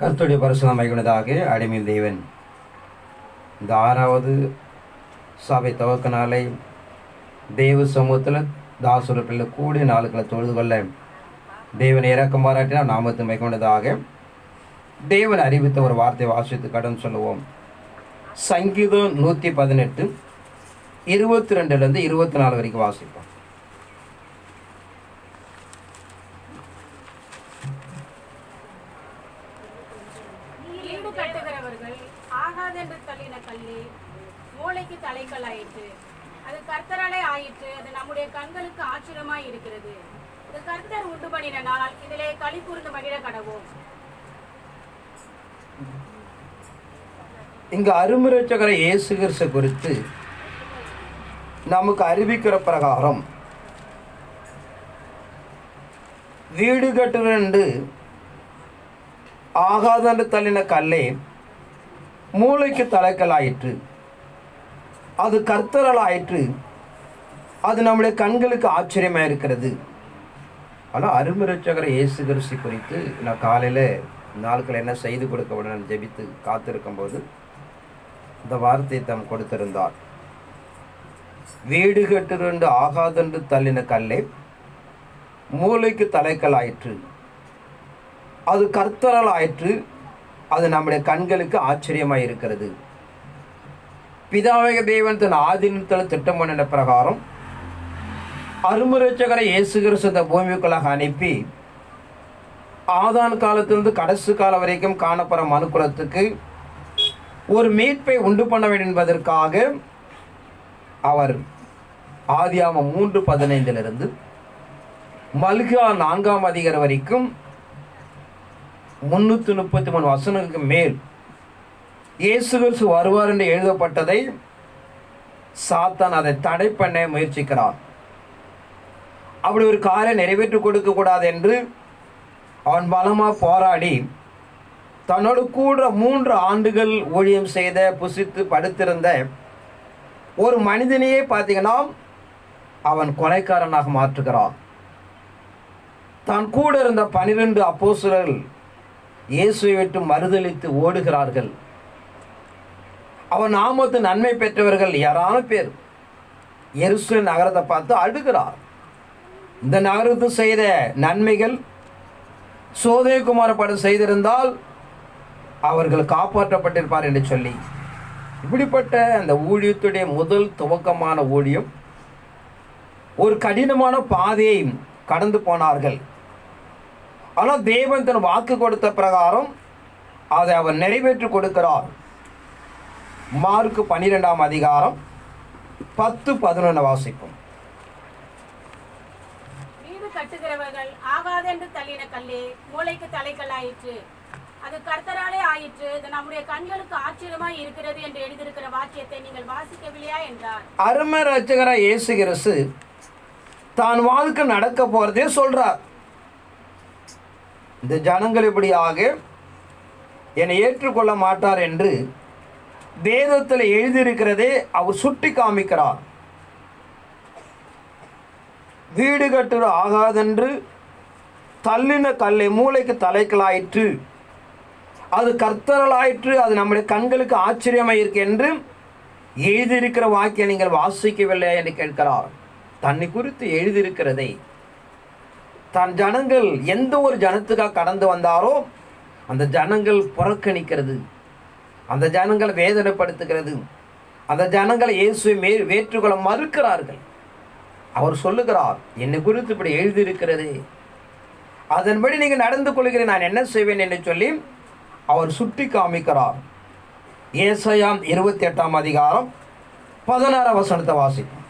கர்த்தருடைய பரிசுத்தம் மைகுனதாக அடிமையின் தேவன் இந்த 6வது சபை துவக்க நாளை தேவ சமூகத்தில் தாசுரப்பில் கூடிய நாளுக்களை தொழுது கொள்ள தேவன் இறக்கம் பாராட்டினால் நாமத்து மைகுனதாக தேவன் அறிவித்த ஒரு வார்த்தை வாசித்து கடன் சொல்லுவோம். சங்கீதம் 118 22 24 வரைக்கும் வாசிப்போம். மூளைக்கு தலைக்கல் ஆயிற்று, அது கர்த்தராலே ஆயிற்று, அது நம்முடைய கண்களுக்கு ஆச்சரியமாய் இருக்கிறது. இது கர்த்தர் உண்டு பண்ணின நாள், இதிலே களி கூர்ந்து மகிழ கடவோம். இங்கு அருமரட்சகர இயேசு கிறிஸ்து குறித்து நமக்கு அறிவிக்கிற பிரகாரம் வீடு கட்டுரென்று ஆகாதென்று தள்ளின கல்லே மூளைக்கு தலைக்கல் ஆயிற்று, அது கர்த்தரால் ஆயிற்று, அது நம்முடைய கண்களுக்கு ஆச்சரியமாக இருக்கிறது. ஆனால் அருமரட்சகர இயேசு கிறிஸ்து குறித்து நான் காலையில் நாட்கள் என்ன செய்து கொடுக்க உடனே ஜெபித்து காத்திருக்கும் போது இந்த வார்த்தையை தம் கொடுத்திருந்தார். வீடு கட்டுரென்று ஆகாதென்று தள்ளின கல்லே மூளைக்கு தலைக்கல் ஆயிற்று, அது கர்த்தரால் ஆயிற்று, அது நம்முடைய கண்களுக்கு ஆச்சரியமாக இருக்கிறது. பிதாவக தேவன் தன் ஆதீனத்தில் திட்டம் பண்ணின பிரகாரம் அருமரட்சகர இயேசு கிறிஸ்து இந்த பூமிக்குள்ளாக அனுப்பி ஆதான் காலத்திலிருந்து கடைசி காலம் வரைக்கும் காணப்படுற மனுக்குலத்துக்கு ஒரு மீட்பை உண்டு பண்ண வேண்டும் என்பதற்காக அவர் ஆதியாகமம் 3:15 மல்கியா 4ஆம் அதிகாரம் வரைக்கும் 333 வசனங்களுக்கு மேல் இயேசு கிறிஸ்து வருவார் என்று எழுதப்பட்டதை சாத்தான் அதை தடை பண்ண முயற்சிக்கிறார். அப்படி ஒரு காரியம் நிறைவேற்றி கொடுக்க கூடாது என்று அவன் பலமாக போராடி தன்னோடு கூட 3 ஆண்டுகள் ஊழியம் செய்த புசித்து படுத்திருந்த ஒரு மனிதனையே பார்த்தீங்கன்னா அவன் கொலைக்காரனாக மாற்றுகிறான். தான் கூட இருந்த 12 அப்போஸ்தலர்கள் இயேசுவை விட்டு மறுதலித்து ஓடுகிறார்கள். அவன் நாமத்து நன்மை பெற்றவர்கள் யாரான பேர் எருசலேம் நகரத்தை பார்த்து அழுகிறார். இந்த நகரத்து செய்த நன்மைகள் சோதேகுமார செய்திருந்தால் அவர்கள் காப்பாற்றப்பட்டிருப்பார் என்று சொல்லி இப்படிப்பட்ட அந்த ஊழியத்துடைய முதல் துவக்கமான ஊழியம் ஒரு கடினமான பாதையை கடந்து போனார்கள். ஆனால் தேவன் தன் வாக்கு கொடுத்த பிரகாரம் அதை அவர் நிறைவேற்றி கொடுக்கிறார். மார்க்கு 12ஆம் அதிகாரம் 10-11 வாசிப்போம். வீடு கட்டுகிறவர்கள் ஆகாதென்று தள்ளின கல்லே மூளைக்கு தலைக்கல்லாயிற்று, அது கர்த்தராலே ஆயிற்று, இது நம்முடைய கண்களுக்கு ஆச்சரியமாய் இருக்கிறது என்று எழுதியிருக்கிற வாக்கியத்தை நீங்கள் வாசிக்கவில்லையா என்றார். அருமை ரட்சகர இயேசு கிறிஸ்து தான் வாழ்க்கை நடக்க போறதே சொல்றார். இந்த ஜனங்கள் இப்படியாக என்னை ஏற்றுக்கொள்ள மாட்டார் என்று வேதத்தில் எழுதியிருக்கிறதே அவர் சுட்டி காமிக்கிறார். வீடு கட்டுற ஆகாதென்று தள்ளின கல்லை மூளைக்கு தலைக்கலாயிற்று, அது கர்த்தரலாயிற்று, அது நம்முடைய கண்களுக்கு ஆச்சரியமாக இருக்கு என்று எழுதியிருக்கிற வாக்கியம் நீங்கள் வாசிக்கவில்லை என்று கேட்கிறார். தன்னை குறித்து எழுதியிருக்கிறதை தன் ஜனங்கள் எந்த ஒரு ஜனத்துக்காக கடந்து வந்தாரோ அந்த ஜனங்கள் புறக்கணிக்கிறது, அந்த ஜனங்களை வேதனைப்படுத்துகிறது, அந்த ஜனங்களை இயேசுவை வேற்றுக்கொள்ள மறுக்கிறார்கள். அவர் சொல்லுகிறார், என்னை குறித்து இப்படி எழுதியிருக்கிறதே, அதன்படி நீங்கள் நடந்து கொள்கிறேன், நான் என்ன செய்வேன் என்று சொல்லி அவர் சுட்டி காமிக்கிறார். ஏசாயா 28ஆம் அதிகாரம் 16 வசனத்தை வாசிப்போம்.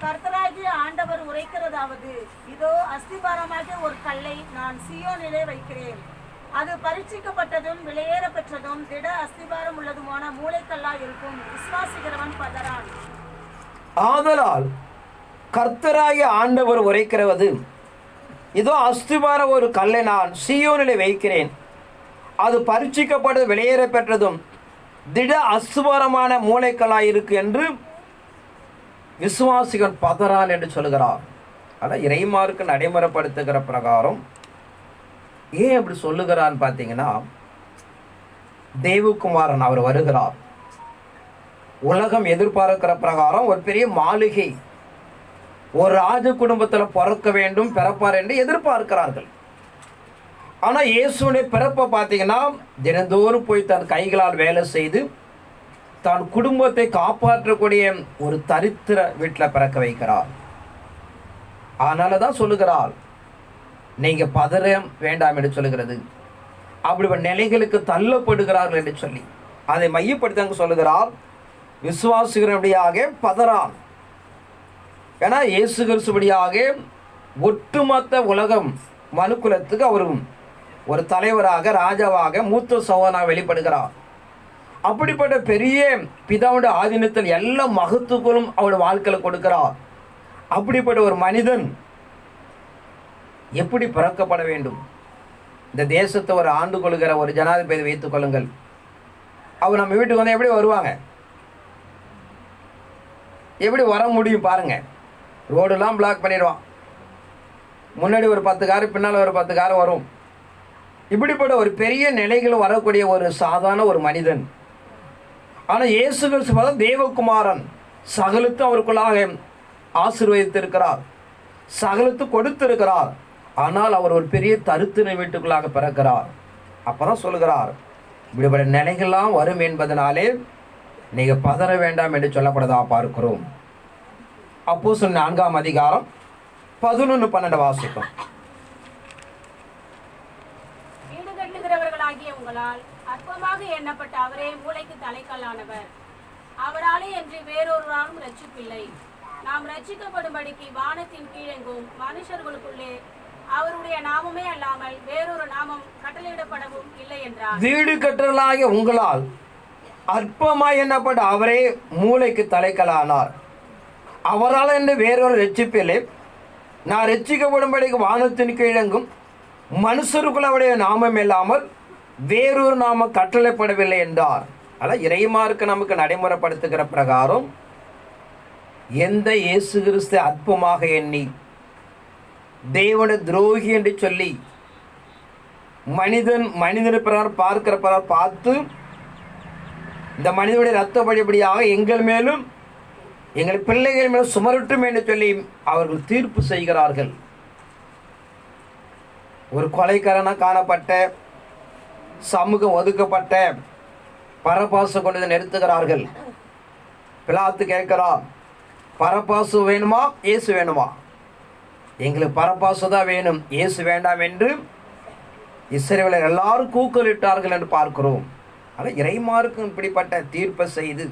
கர்த்தராகிய ஆண்டவர் உரைக்கிறதாவது, இதோ அஸ்திபாரமாகிய ஒரு கல்லை நான் சீயோனிலே வைக்கிறேன், அது பரீட்சிக்கப்பட்டதும் விலையேற பெற்றதும் திட அஸ்திபாரம் உள்ளதுமான மூளைக்கல்லா இருக்கும், விசுவாசிக்கிறவன் பதறான். ஆதலால் கர்த்தராகிய ஆண்டவர் உரைக்கிறது, இதோ அஸ்திபார ஒரு கல்லை நான் சீயோனிலே வைக்கிறேன், அது பரீட்சிக்கப்பட்டது விலையேற பெற்றதும் திட அஸ்திபாரமான மூளைக்கல்லாய் இருக்கு என்று விசுவாசிகள் பதறான் என்று சொல்கிறார். ஆனால் இறைமார்க்கு நடைமுறைப்படுத்துகிற பிரகாரம் ஏன் அப்படி சொல்லுகிறான்னு பார்த்தீங்கன்னா, தேவகுமாரன் அவர் வருகிறார். உலகம் எதிர்பார்க்கிற பிரகாரம் ஒரு பெரிய மாளிகை, ஒரு ராஜ குடும்பத்தில் பிறக்க வேண்டும், பிறப்பார் என்று எதிர்பார்க்கிறார்கள். ஆனால் இயேசுடைய பிறப்பை பார்த்தீங்கன்னா, தினந்தோறும் போய் தன் கைகளால் வேலை செய்து தன் குடும்பத்தை காப்பாற்றக்கூடிய ஒரு தரித்திர வீட்டில் பிறக்க வைக்கிறார். அதனால தான் சொல்லுகிறார், நீங்கள் பதற வேண்டாம் என்று சொல்லுகிறது. அப்படி நிலைகளுக்கு தள்ளப்படுகிறார்கள் என்று சொல்லி அதை மையப்படுத்த சொல்லுகிறார், விசுவாசிகளுடையாக பதறான். ஏன்னா இயேசு கிறிஸ்துபடியாக ஒட்டுமொத்த உலகம் மனுக்குலத்துக்கு அவரும் ஒரு தலைவராக, ராஜாவாக, மூத்த சகோதரனாக வெளிப்படுகிறார். அப்படிப்பட்ட பெரிய பிதாவுடைய ஆதீனத்தில் எல்லா மகத்துவங்களும் அவருடைய வாழ்க்கையில் கொடுக்கிறார். அப்படிப்பட்ட ஒரு மனிதன் எப்படி பிறக்கப்பட வேண்டும்? இந்த தேசத்தை ஒரு ஆண்டு கொள்கிற ஒரு ஜனாதிபதி வைத்துக் கொள்ளுங்கள். அவர் நம்ம வீட்டுக்கு வந்து எப்படி வருவாங்க? எப்படி வர முடியும் பாருங்க. ரோடெல்லாம் பிளாக் பண்ணிடுவான். முன்னாடி ஒரு 10 காரு, பின்னால் ஒரு 10 காரு வரும். இப்படிப்பட்ட ஒரு பெரிய நிலைகள் வரக்கூடிய ஒரு சாதாரண ஒரு மனிதன். ஆனால் இயேசு கிறிஸ்து தேவகுமாரன் சகலத்து அவருக்குள்ளாக ஆசீர்வதித்திருக்கிறார், சகலத்து கொடுத்திருக்கிறார். ஆனால் அவர் ஒரு பெரிய தரித்திர வீட்டுக்குள்ளாக பிறக்கிறார். அப்பதான் சொல்லுகிறார், இப்படிப்பட்ட நிலைகள்லாம் வரும் என்பதனாலே நீங்க பதற வேண்டாம் என்று சொல்லப்படுதா பார்க்கிறோம். அப்போஸ்தலர் 4ஆம் அதிகாரம் 11-12 வாசிக்கும். வீடு கட்டுகிறவர்களாகிய உங்களால் அற்பமாக எண்ணப்பட்ட அவரே மூளைக்கு தலைக்கல்லானவர். அவராலே என்று வேறொருவராலும் ரட்சிப்பில்லை. நாம் ரட்சிக்கப்படும்படிக்கு வானத்தின் கீழெங்கும் மனுஷர்களுக்குள்ளே அவருடைய நாமமே அல்லாமல் வேறொரு நாமம் கட்டளையிடப்படவும் இல்லை என்றார். வீடு கட்டுறவர்களாகிய உங்களால் அற்பமாய் எண்ணப்பட்ட அவரே மூளைக்கு தலைக்கல்லானார். அவரால் என்று வேறொரு ரட்சிப்பில்லை. நான் ரட்சிக்கப்படும்படிக்கு வானத்தின் கீழெங்கும் மனுஷருக்குள் அவருடைய நாமம் இல்லாமல் வேறொரு நாமம் கட்டளைப்படவில்லை என்றார். அதான் இறைமார்க்கு நமக்கு நடைமுறைப்படுத்துகிற பிரகாரம் எந்த இயேசு கிறிஸ்து அற்பமாக எண்ணி தேவனுடைய துரோகி என்று சொல்லி மனிதனை பிரகாரம் பார்க்கிற பிரகாரம் பார்த்து இந்த மனிதனுடைய ரத்தப்படிப்படியாக எங்கள் மேலும் எங்கள் பிள்ளைகள் மேலும் சுமரட்டும் என்று சொல்லி அவர்கள் தீர்ப்பு செய்கிறார்கள். ஒரு கொலைக்காரனாக காணப்பட்ட, சமூகம் ஒதுக்கப்பட்ட பரபாசு கொண்டு நிறுத்துகிறார்கள். பிலாத்து கேட்கிறார், பரபாசு வேணுமா, இயேசு வேணுமா? எங்களுக்கு பரபாசு தான் வேணும், இயேசு வேண்டாம் என்று இஸ்ரவேலர் எல்லாரும் கூக்குலிட்டார்கள் என்று பார்க்கிறோம். ஆனால் இறைமார்க்கும் இப்படிப்பட்ட தீர்ப்பை செய்து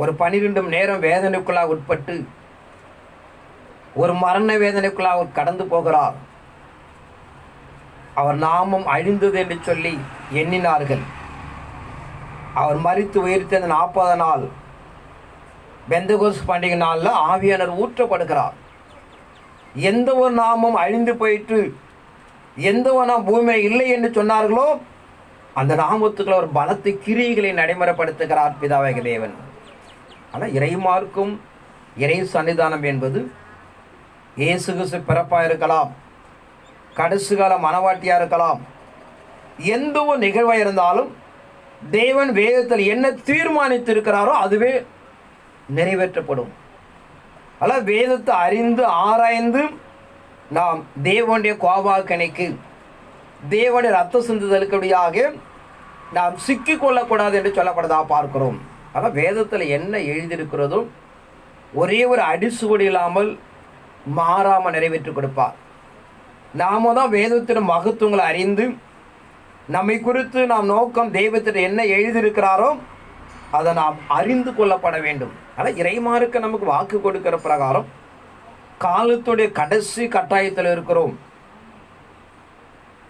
ஒரு 12 மணி நேரம் வேதனைக்குள்ளாக உட்பட்டு ஒரு மரண வேதனைக்குள்ளாக கடந்து போகிறார். அவர் நாமம் அழிந்தது என்று சொல்லி எண்ணினார்கள். அவர் மரித்து உயிர்த்த 40 நாள் பெந்தகோஸ்து பண்டிகை நாளில் ஆவியானவர் ஊற்றப்படுகிறார். எந்த ஒரு நாமம் அழிந்து போயிட்டு எந்த ஒரு நாம் பூமியில் இல்லை என்று சொன்னார்களோ அந்த நாமத்துக்குள்ள ஒரு பலத்தை கிரியைகளை நடைமுறைப்படுத்துகிறார் பிதாவாகிய தேவன். ஆனால் இறைமார்க்கும் இறை சன்னிதானம் என்பது இயேசு கிறிஸ்து பிறப்பாக இருக்கலாம், கடைசி கால மனவாட்டியாக இருக்கலாம், எந்த ஒரு நிகழ்வாக இருந்தாலும் தேவன் வேதத்தில் என்ன தீர்மானித்திருக்கிறாரோ அதுவே நிறைவேற்றப்படும். அல்ல வேதத்தை அறிந்து ஆராய்ந்து நாம் தேவனுடைய கோபாக்கணைக்கு, தேவனுடைய ரத்த சிந்துதலுக்குடியாக நாம் சிக்கிக்கொள்ளக்கூடாது என்று சொல்லப்படுதா பார்க்கிறோம். ஆனால் வேதத்தில் என்ன எழுதியிருக்கிறதோ ஒரே ஒரு அடிசுவடி இல்லாமல் மாறாமல் நிறைவேற்றி கொடுப்பார். நாம தான் வேதத்தின் மகத்துவங்களை அறிந்து நம்மை குறித்து நாம் நோக்கம் தெய்வத்தில் என்ன எழுதியிருக்கிறாரோ அதை நாம் அறிந்து கொள்ளப்பட வேண்டும். ஆனால் இறைமாருக்கு நமக்கு வாக்கு கொடுக்கிற பிரகாரம் காலத்துடைய கடைசி கட்டாயத்தில் இருக்கிறோம்.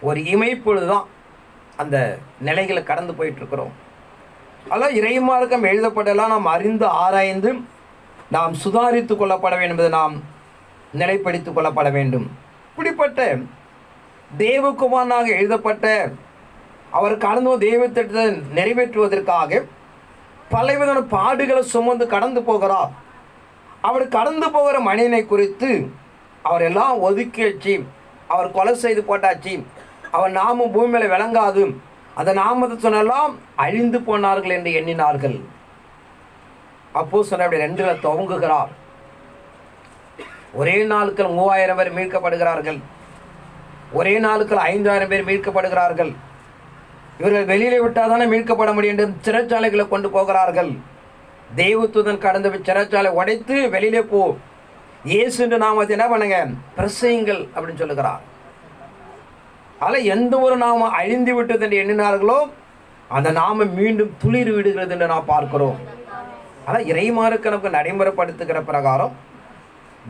ஒரு இமைப்பொழுது தான் அந்த நிலைகளை கடந்து போயிட்டு இருக்கிறோம். அதனால் இறைமார்க்கம் எழுதப்பட்டெல்லாம் நாம் அறிந்து ஆராய்ந்து நாம் சுதாரித்து கொள்ளப்பட வேண்டும் என்பதை நாம் நிலைப்படுத்திக் கொள்ளப்பட வேண்டும். இப்படிப்பட்ட தேவகுமாரனாக எழுதப்பட்ட அவர் கடந்த தெய்வத்திட்டத்தை நிறைவேற்றுவதற்காக பலவிதமான பாடுகளை சுமந்து கடந்து போகிறார். அவர் கடந்து போகிற மனிதனை குறித்து அவர் எல்லாம் ஒதுக்கி வச்சு அவர் கொலை செய்து போட்டாச்சு, அவர் நாமம் பூமியில் விளங்காது, அந்த நாமத்தை சொன்னெல்லாம் அழிந்து போனார்கள் என்று எண்ணினார்கள். அப்போஸ்தலர் 2 துவங்குகிறார். ஒரே நாளுக்கள் 3000 பேர் மீட்கப்படுகிறார்கள். ஒரே நாளுக்கள் 5000 பேர் மீட்கப்படுகிறார்கள். இவர்கள் வெளியிலே விட்டால் தானே மீட்கப்பட முடியும் என்று சிறைச்சாலைகளை கொண்டு போகிறார்கள். தேவதூதன் கடந்து போய் சிறைச்சாலை உடைத்து வெளியிலே போ, இயேசு என்று நாமத்தை என்ன பண்ணுங்க, பிரசையுங்கள் அப்படின்னு சொல்லுகிறார். அதில் எந்த ஒரு நாமம் அழிந்து விட்டது என்று எண்ணினார்களோ அந்த நாமம் மீண்டும் துளிர் விடுகிறது என்று நாம் பார்க்கிறோம். ஆனால் இறைமாறுக்கு நமக்கு நடைமுறைப்படுத்துகிற பிரகாரம்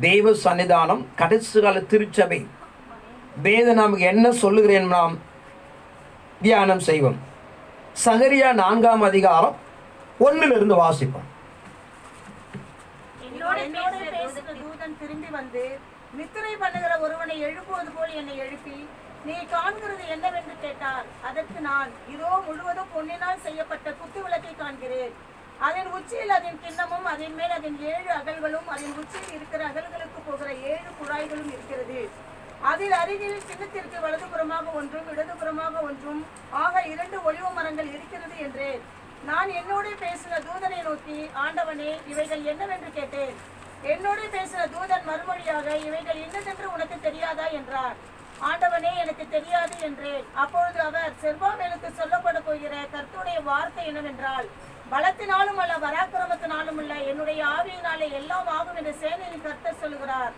தெய்வ சன்னிதானம், கடைசி கால திருச்சபை, வேதம் நமக்கு என்ன சொல்லுகிறேன் நாம் தியானம் செய்வோம். சகரியா 4ஆம் அதிகாரம் 1 வாசிப்போம். என்னோடு பேசுகிற தூதன் திரும்பி வந்து, நித்திரை பண்ணுகிற ஒருவனை எழுப்புவது போல் என்னை எழுப்பி, நீ காண்கிறது என்னவென்று கேட்டார். அதற்கு நான், இதோ முழுவதும் பொன்னினால் செய்யப்பட்ட குத்து விளக்கை காண்கிறேன். அதன் உச்சியில் அதன் கிண்ணமும், அதன் மேல் அதன் 7 அகல்களும், அதன் உச்சியில் இருக்கிற அகல்களுக்கு போகிற 7 குழாய்களும் இருக்கிறது. அதில் அருகில் கிண்ணத்திற்கு வலதுபுறமாக ஒன்றும் இடதுபுறமாக ஒன்றும் ஆக 2 ஒலிவ மரங்கள் இருக்கிறது என்றேன். நான் என்னோட பேசின தூதனை நோக்கி, ஆண்டவனே, இவைகள் என்னவென்று கேட்டேன். என்னோட பேசின தூதன் மறுமொழியாக, இவைகள் இன்னதென்று உனக்கு தெரியாதா என்றார். ஆண்டவனே, எனக்கு தெரியாது என்றேன். அப்பொழுது அவர், செருபாபேலுக்கு சொல்லப்பட போகிற கர்த்தருடைய வார்த்தை என்னவென்றால், பலத்தினாலும் அல்ல, பராக்கிரமத்தினாலும் அல்ல, என்னுடைய ஆவியினாலே எல்லாம் ஆகும் என்று சேனையின் கர்த்தர் சொல்லுகிறார்.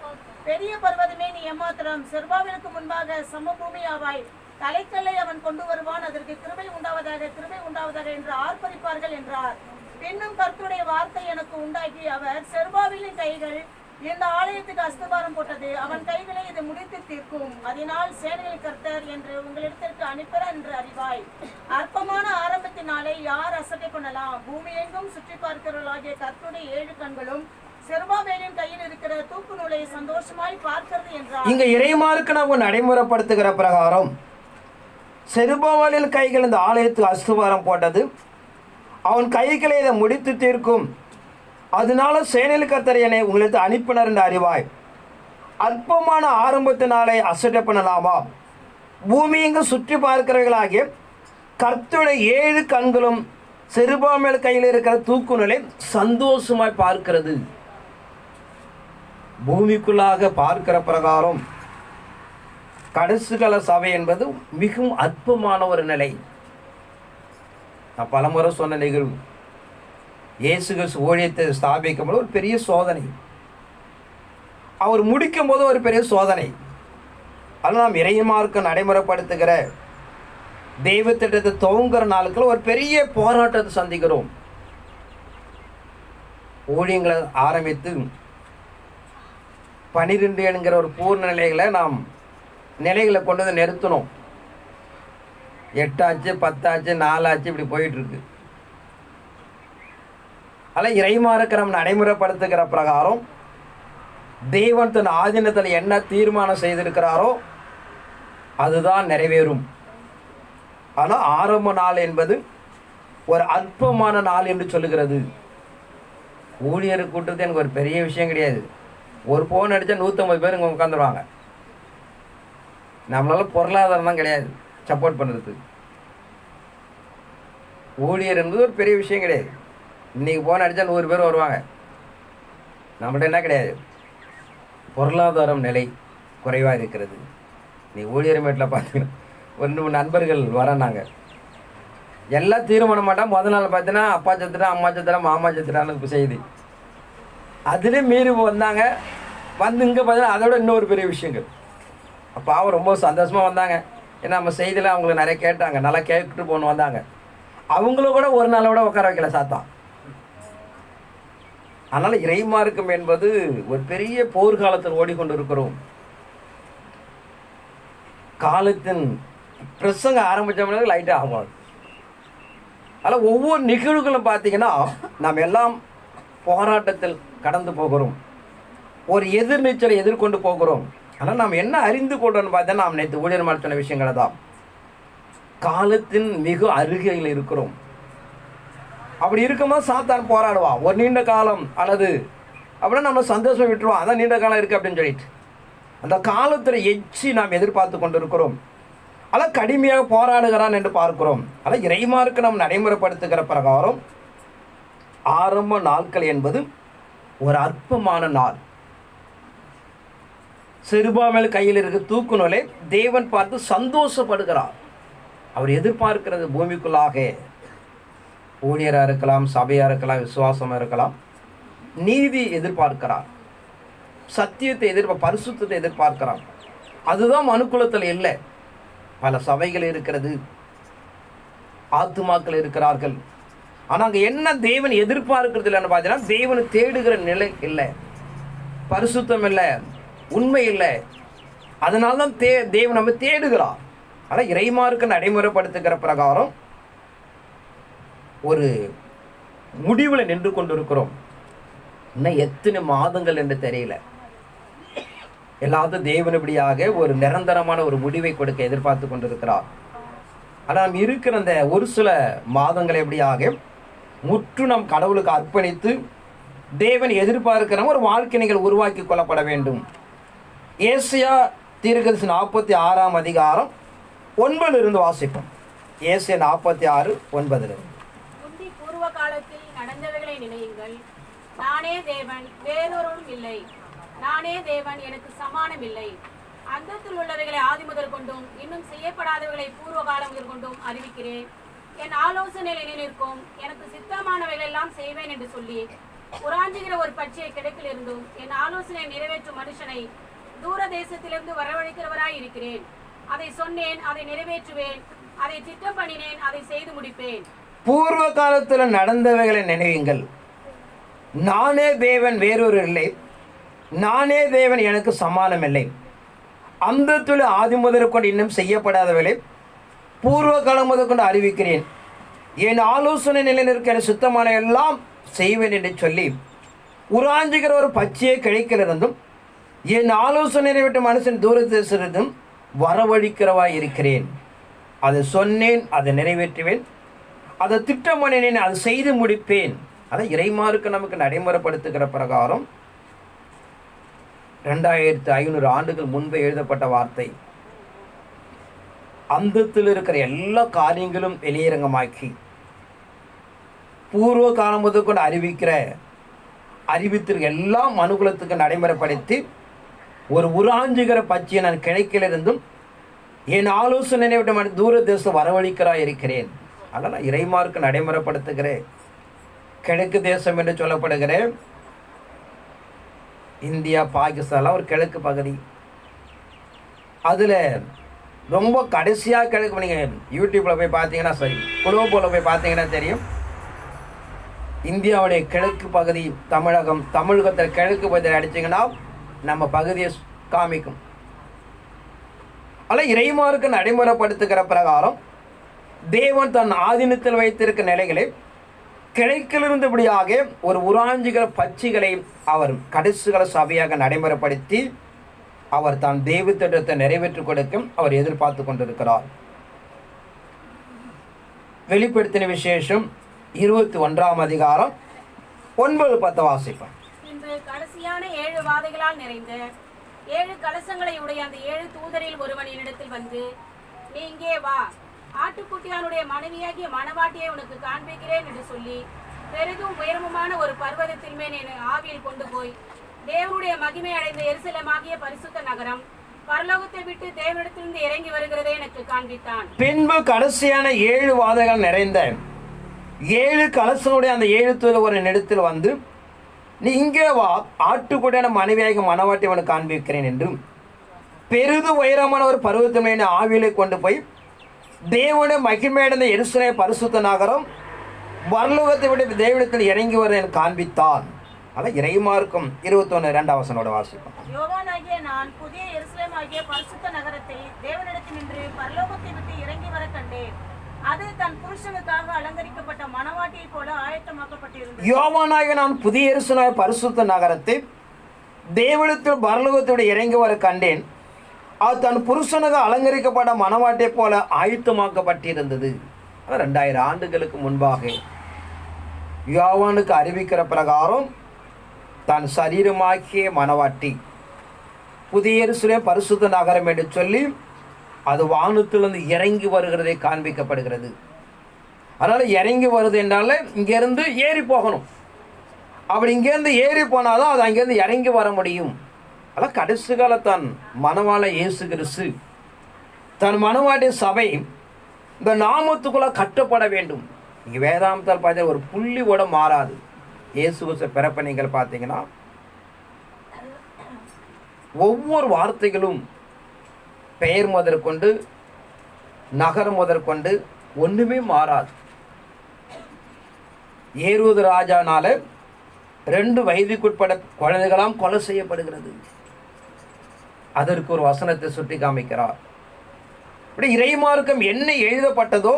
பெரிய பர்வதமே, நீ எம்மாத்திரம், செருபாபேலுக்கு முன்பாக சமபூமியாவாய். தலைக்கல்லை அவன் கொண்டு வருவான், அதற்கு கிருபை உண்டாவதாக, கிருபை உண்டாவதாக என்று ஆர்ப்பரிப்பார்கள் என்றார். பின்னும் கர்த்தருடைய வார்த்தை எனக்கு உண்டாகி, அவர், செருபாபேலின் கைகள் இந்த ஆலயத்துக்கு அஸ்திபாரம் போட்டது, அவன் கைகளை இதை முடித்து தீர்க்கும். அதனால் சேனையின் கர்த்தர் என்று உங்களிடத்திற்கு அனுப்புகிறார் என்று அறிவாய். அற்பமான ஆரம்பத்தினாலே யார் அசட்டை பண்ணலாம்? பூமி எங்கும் சுற்றி பார்க்கிறவர்களாகிய கர்த்தருடைய 7 கண்களும் செருபாபேலின் கையில் இருக்கிற தூக்கு நூலை சந்தோஷமாய் பார்க்கிறது என்றார். இங்க இறைமாறுக்கு நாம் நடைமுறைப்படுத்துகிற பிரகாரம் செருபாபேலின் கைகள் இந்த ஆலயத்துக்கு அஸ்திபாரம் போட்டது, அவன் கைகளை இதை முடித்து தீர்க்கும். அதனால சேனையில் கர்த்தர் என்னை உங்களுக்கு அனுப்பினர் என்று அறிவாய். அற்பமான ஆரம்பத்தினாலே அசட்டை பண்ணலாமா? பூமி எங்கு சுற்றி பார்க்கிறவர்களாகிய கர்த்தருடைய 7 கண்களும் செருபாபேல் கையில் இருக்கிற தூக்குநிலை சந்தோஷமாய் பார்க்கிறது. பூமிக்குள்ளாக பார்க்கிற பிரகாரம் கடைசி கால சபை என்பது மிகவும் அற்பமான ஒரு நிலை. நான் பலமுறை சொன்ன நிகழ்வு, இயேசு கிறிஸ்து ஊழியத்தை ஸ்தாபிக்கும் போது ஒரு பெரிய சோதனை, அவர் முடிக்கும் போது ஒரு பெரிய சோதனை. அதனால் நாம் இறைமார்க்க நடைமுறைப்படுத்துகிற தெய்வ திட்டத்தை துவங்குற நாளுக்குள்ள ஒரு பெரிய போராட்டத்தை சந்திக்கிறோம். ஊழியங்களை ஆரம்பித்து 12 என்கிற ஒரு பூர்ண நிலைகளை நாம் நிலைகளை கொண்டு வந்து நிறுத்தணும். 8 ஆச்சு, 10 ஆச்சு, 4 ஆச்சு, இப்படி போயிட்டுருக்கு. அதில் இறைமாறுக்கு நம்ம நடைமுறைப்படுத்துகிற பிரகாரம் தேவன் தன் ஆதீனத்தில் என்ன தீர்மானம் செய்திருக்கிறாரோ அதுதான் நிறைவேறும். ஆனால் ஆரம்ப நாள் என்பது ஒரு அற்பமான நாள் என்று சொல்லுகிறது. ஊழியர் கூட்டத்து எனக்கு ஒரு பெரிய விஷயம் கிடையாது. ஒரு ஃபோன் அடித்தா 150 பேர் இங்கே உட்காந்துருவாங்க. நம்மளால பொருளாதாரம் தான் கிடையாது சப்போர்ட் பண்ணுறதுக்கு. ஊழியர் என்பது ஒரு பெரிய விஷயம் கிடையாது. இன்றைக்கி ஃபோன் அடித்தா 100 பேர் வருவாங்க. நம்மள்ட்ட என்ன கிடையாது, பொருளாதாரம் நிலை குறைவாக இருக்கிறது. நீ ஊழியர் மேட்டில் பார்த்தீங்கன்னா 2 நண்பர்கள் வரனாங்க, எல்லாம் தீர்மானம் மாட்டால் முதல் நாள் பார்த்தீங்கன்னா அப்பா சத்துட்டா, அம்மா சத்துட்டா, மாமா சத்துட்டான்னு செய்தி. அதுலேயும் மீறி வந்தாங்க. வந்து இங்கே பார்த்தீங்கன்னா அதோட இன்னொரு பெரிய விஷயங்கள். அப்போ அவன் ரொம்ப சந்தோஷமாக வந்தாங்க. ஏன்னா நம்ம செய்தியில் அவங்களுக்கு நிறைய கேட்டாங்க, நல்லா கேட்டுட்டு போகணும் வந்தாங்க. அவங்கள கூட ஒரு நாளை விட உட்கார வைக்கல சாத்தான். அதனால் இறைமார்க்கம் என்பது ஒரு பெரிய போர்க்காலத்தில் ஓடிக்கொண்டு இருக்கிறோம். காலத்தின் பிரசங்க ஆரம்பித்தவங்களுக்கு லைட்டாக ஆகும். அதில் ஒவ்வொரு நிகழ்வுகளும் பார்த்தீங்கன்னா நாம் எல்லாம் போராட்டத்தில் கடந்து போகிறோம், ஒரு எதிர்நீச்சலை எதிர்கொண்டு போகிறோம். ஆனால் நாம் என்ன அறிந்து கொள்றோம்னு பார்த்தா, நாம் நேற்று ஊழியர் மாதிரி சொன்ன விஷயங்களை தான். காலத்தின் மிக அருகில் இருக்கிறோம். அப்படி இருக்கும்போது சாத்தான் போராடுவான். ஒரு நீண்ட காலம் அல்லது அப்படின்னா நம்ம சந்தோஷம் விட்டுருவான், அதான் நீண்ட காலம் இருக்குது அப்படின்னு சொல்லிட்டு. அந்த காலத்தில் எச்சி நாம் எதிர்பார்த்து கொண்டிருக்கிறோம். அதெல்லாம் கடுமையாக போராடுகிறான் என்று பார்க்கிறோம். அதான் இறைமார்க்கு நாம் நடைமுறைப்படுத்துகிற பிரகாரம் ஆரம்ப நாட்கள் என்பது ஒரு அற்பமான நாள். செருபாபேல் கையில் இருக்க தூக்கு நூலை தேவன் பார்த்து சந்தோஷப்படுகிறார். அவர் எதிர்பார்க்கிறது பூமிக்குள்ளாக ஊழியராக இருக்கலாம், சபையாக இருக்கலாம், விசுவாசமாக இருக்கலாம், நீதி எதிர்பார்க்கிறார், சத்தியத்தை பரிசுத்தத்தை எதிர்பார்க்கிறார். அதுதான் மனுக்குலத்தில் இல்லை. பல சபைகள் இருக்கிறது, ஆத்துமாக்கள் இருக்கிறார்கள். ஆனால் அங்கே என்ன தேவன் எதிர்பார்க்கிறது இல்லைன்னு பார்த்தீங்கன்னா, தேவனை தேடுகிற நிலை இல்லை, பரிசுத்தம் இல்லை, உண்மை இல்லை. அதனால தான் தேவன் நம்ம தேடுகிறார். ஆனால் இறைமார்க்கு நடைமுறைப்படுத்துகிற பிரகாரம் ஒரு முடிவில் நின்று கொண்டிருக்கிறோம். இன்னும் எத்தனை மாதங்கள் என்று தெரியல. எல்லாத்தையும் தேவனபடியாக ஒரு நிரந்தரமான ஒரு முடிவை கொடுக்க எதிர்பார்த்து கொண்டிருக்கிறார். ஆனால் நாம் இருக்கிற அந்த ஒரு சில மாதங்கள் எப்படியாக முற்று நம் கடவுளுக்கு அர்ப்பணித்து தேவன் எதிர்பார்க்கிற ஒரு வாழ்க்கை நீங்கள் உருவாக்கி கொள்ளப்பட வேண்டும். ஏசியா தீர்க்கதரிசனம் 46 அதிகாரம் 9 வாசிப்போம். ஏசியா 46:9. முந்தி பூர்வ காலத்தில் நடந்தவைகளை நினையுங்கள். நானே தேவன், வேறொருவரும் இல்லை. நானே தேவன், எனக்கு சமானம் இல்லை. அந்தத்தில் உள்ளவைகளை ஆதி முதல் கொண்டும் இன்னும் செய்யப்படாதவைகளை பூர்வ காலம் முதல் கொண்டும் அறிவிக்கிறேன். என் ஆலோசனையில் நிற்கும், எனக்கு சித்தமானவைகள் எல்லாம் செய்வேன் என்று சொல்லி உராஞ்சுகிற ஒரு பட்சியை கிடைக்கில் இருந்தும் என் ஆலோசனை நிறைவேற்றும் மனுஷனை தூர தேசத்திலிருந்து வரவழைக்கிறவராய் இருக்கிறேன். அதை சொன்னேன், அதை நிறைவேற்றுவேன். அதை திட்டம் பண்ணினேன், அதை செய்து முடிப்பேன். பூர்வ காலத்தில் நடந்தவைகளை நினைவுங்கள். நானே தேவன், வேறொரு இல்லை. நானே தேவன், எனக்கு சமானம் இல்லை. அந்தத்தில் ஆதி முதற்கொண்டு இன்னும் செய்யப்படாதவளை பூர்வ காலம் முதற்கொண்டு அறிவிக்கிறேன். என் ஆலோசனை நிலைநிற்க என சுத்தமான எல்லாம் செய்வேன் என்று சொல்லி உராஞ்சுகிற ஒரு பச்சையை கிடைக்கிறதும் என் ஆலோசனை விட்டு மனுஷன் தூரத்திலிருந்தும் வரவழிக்கிறவாய் இருக்கிறேன். அதை சொன்னேன், அதை நிறைவேற்றுவேன். அதை திட்டம் பண்ணினேன், அதை செய்து முடிப்பேன். அதை இறைமார்க்கு நமக்கு நடைமுறைப்படுத்துகிற பிரகாரம் 2500 ஆண்டுகள் முன்பே எழுதப்பட்ட வார்த்தை. அந்தத்தில் இருக்கிற எல்லா காரியங்களும் வெளியரங்கமாக்கி பூர்வ காலம் முதற்கொண்டு அறிவித்திருக்க எல்லா மனுகுலத்துக்கு நடைமுறைப்படுத்தி ஒரு உராஞ்சுகிற பச்சையை நான் கிழக்கிலிருந்தும் என் ஆலோசனை விட்டு தூர தேசம் வரவழிக்கிறாய் இருக்கிறேன். அதனால் இறைமார்க்கு நடைமுறைப்படுத்துகிறேன். கிழக்கு தேசம் என்று சொல்லப்படுகிற இந்தியா, பாகிஸ்தான்லாம் ஒரு கிழக்கு பகுதி. அதில் ரொம்ப கடைசியாக கிழக்கு, நீங்கள் யூடியூப்பில் போய் பார்த்தீங்கன்னா சரி, குளோபோவில் போய் பார்த்தீங்கன்னா தெரியும். இந்தியாவுடைய கிழக்கு பகுதி தமிழகத்தில் கிழக்கு பகுதியில் அடிச்சிங்கன்னா நம்ம பகுதியை காமிக்கும். அல்ல இறைமார்க்கு நடைமுறைப்படுத்துகிற பிரகாரம் தேவன் தன் ஆதீனத்தில் வைத்திருக்க நிலைகளை கிழக்கிலிருந்தபடியாக ஒரு உராஞ்சுகிற பட்சிகளை அவர் கடைசிகளை சபையாக நடைமுறைப்படுத்தி அவர் தான் தேவ திட்டத்தை நிறைவேற்றிக் கொடுக்கும் அவர் எதிர்பார்த்து கொண்டிருக்கிறார். வெளிப்படுத்தின விசேஷம் 21 அதிகாரம் 9-10 வாசிப்போம். பின்பு கடைசியான 7 வாதைகளால் நிறைந்த 7 கலசங்களை உடைய அந்த 7 தூதரில் ஒருவன் என்னிடத்தில் வந்து, நீ இங்கே வா, ஆட்டுக்குட்டியானுடைய மனைவியாகிய மணவாட்டியை உனக்கு காண்பிக்கிறேன் என்று சொல்லி பெரிதும் உயரமுமான ஒரு பர்வதத்தின் மேல் என்னை ஆவியில் கொண்டு போய் தேவனுடைய மகிமை அடைந்த எருசலேமாகிய பரிசுத்த நகரம் பரலோகத்தை விட்டு தேவனிடத்திலிருந்து இறங்கி வருகிறதை எனக்கு காண்பித்தான். பின்பு கடைசியான 7 வாதைகள் நிறைந்த 7 கலசனுடைய அந்த 7 தூதர் ஒரு இடத்தில் வந்து, நீ இங்கே வா, ஆட்டுக்குட்டியான மனைவியாக மணவாட்டி அவனுக்கு காண்பிக்கிறேன் என்றும் பெரிது உயரமான ஒரு பருவத்தின் மேல் ஆவியிலே கொண்டு போய் தேவனுடைய மகிமையடைந்த எருசலேம் பரிசுத்த நகரம் பரலோகத்தை விட்டு தேவனிடத்தில் இறங்கி வர எனக்கு காண்பித்தான். அதான் இறைமார்க்கும் 21:2 வாசிப்போம். யோவானாகிய நான் புதிய எருசலேம் ஆகிய பரிசுத்த நகரத்தை தேவனிடத்தினின்று பரலோகத்தை விட்டு இறங்கி வர கண்டேன். அது தன் புருஷனுக்காக அலங்கரிக்கப்பட்ட மணவாட்டியை போல ஆயத்தமாக்கப்பட்டிருந்தது. யோவானாகிய நான் புதிய எருசலேம் பரிசுத்த நகரத்தை தேவனிடத்தில் பரலோகத்தை விட்டு இறங்கி வர கண்டேன். அது தன் புருஷனுக்கு அலங்கரிக்கப்பட்ட மணவாட்டியை போல ஆயத்தமாக்கப்பட்டிருந்தது. 2000 ஆண்டுகளுக்கு முன்பாக யோவானுக்கு அறிவிக்கிற பிரகாரம் தன் சரீரமாக்கிய மணவாட்டி புதிய எருசலேம் பரிசுத்த நகரம் என்று சொல்லி அது வானத்திலிருந்து இறங்கி வருகிறதை காண்பிக்கப்படுகிறது. அதனால் இறங்கி வருது என்றால் இங்கேருந்து ஏறி போகணும். அப்படி இங்கேருந்து ஏறி போனால் தான் அது அங்கேருந்து இறங்கி வர முடியும். அதனால் கடைசி கால தன் மணவாள இயேசு கிறிஸ்து தன் மணவாட்டிய சபை இந்த நாமத்துக்குள்ளே கட்டப்பட வேண்டும். இங்கே வேதாந்தத்தால் பார்த்தா ஒரு புள்ளி கூட மாறாது. இயேசு கிறிஸ்து பிறப்பை நீங்கள் பார்த்தீங்கன்னா ஒவ்வொரு வார்த்தைகளும் பெயர் முதற்கொண்டு நகரம் முதற்கொண்டு ஒன்றுமே மாறாது. ஏரோது ராஜானால 2 வயதுக்குட்பட்ட குழந்தைகளாம் கொலை செய்யப்படுகிறது. அதற்கு ஒரு வசனத்தை சுட்டி காமிக்கிறார். இப்படி இறைமார்க்கம் என்ன எழுதப்பட்டதோ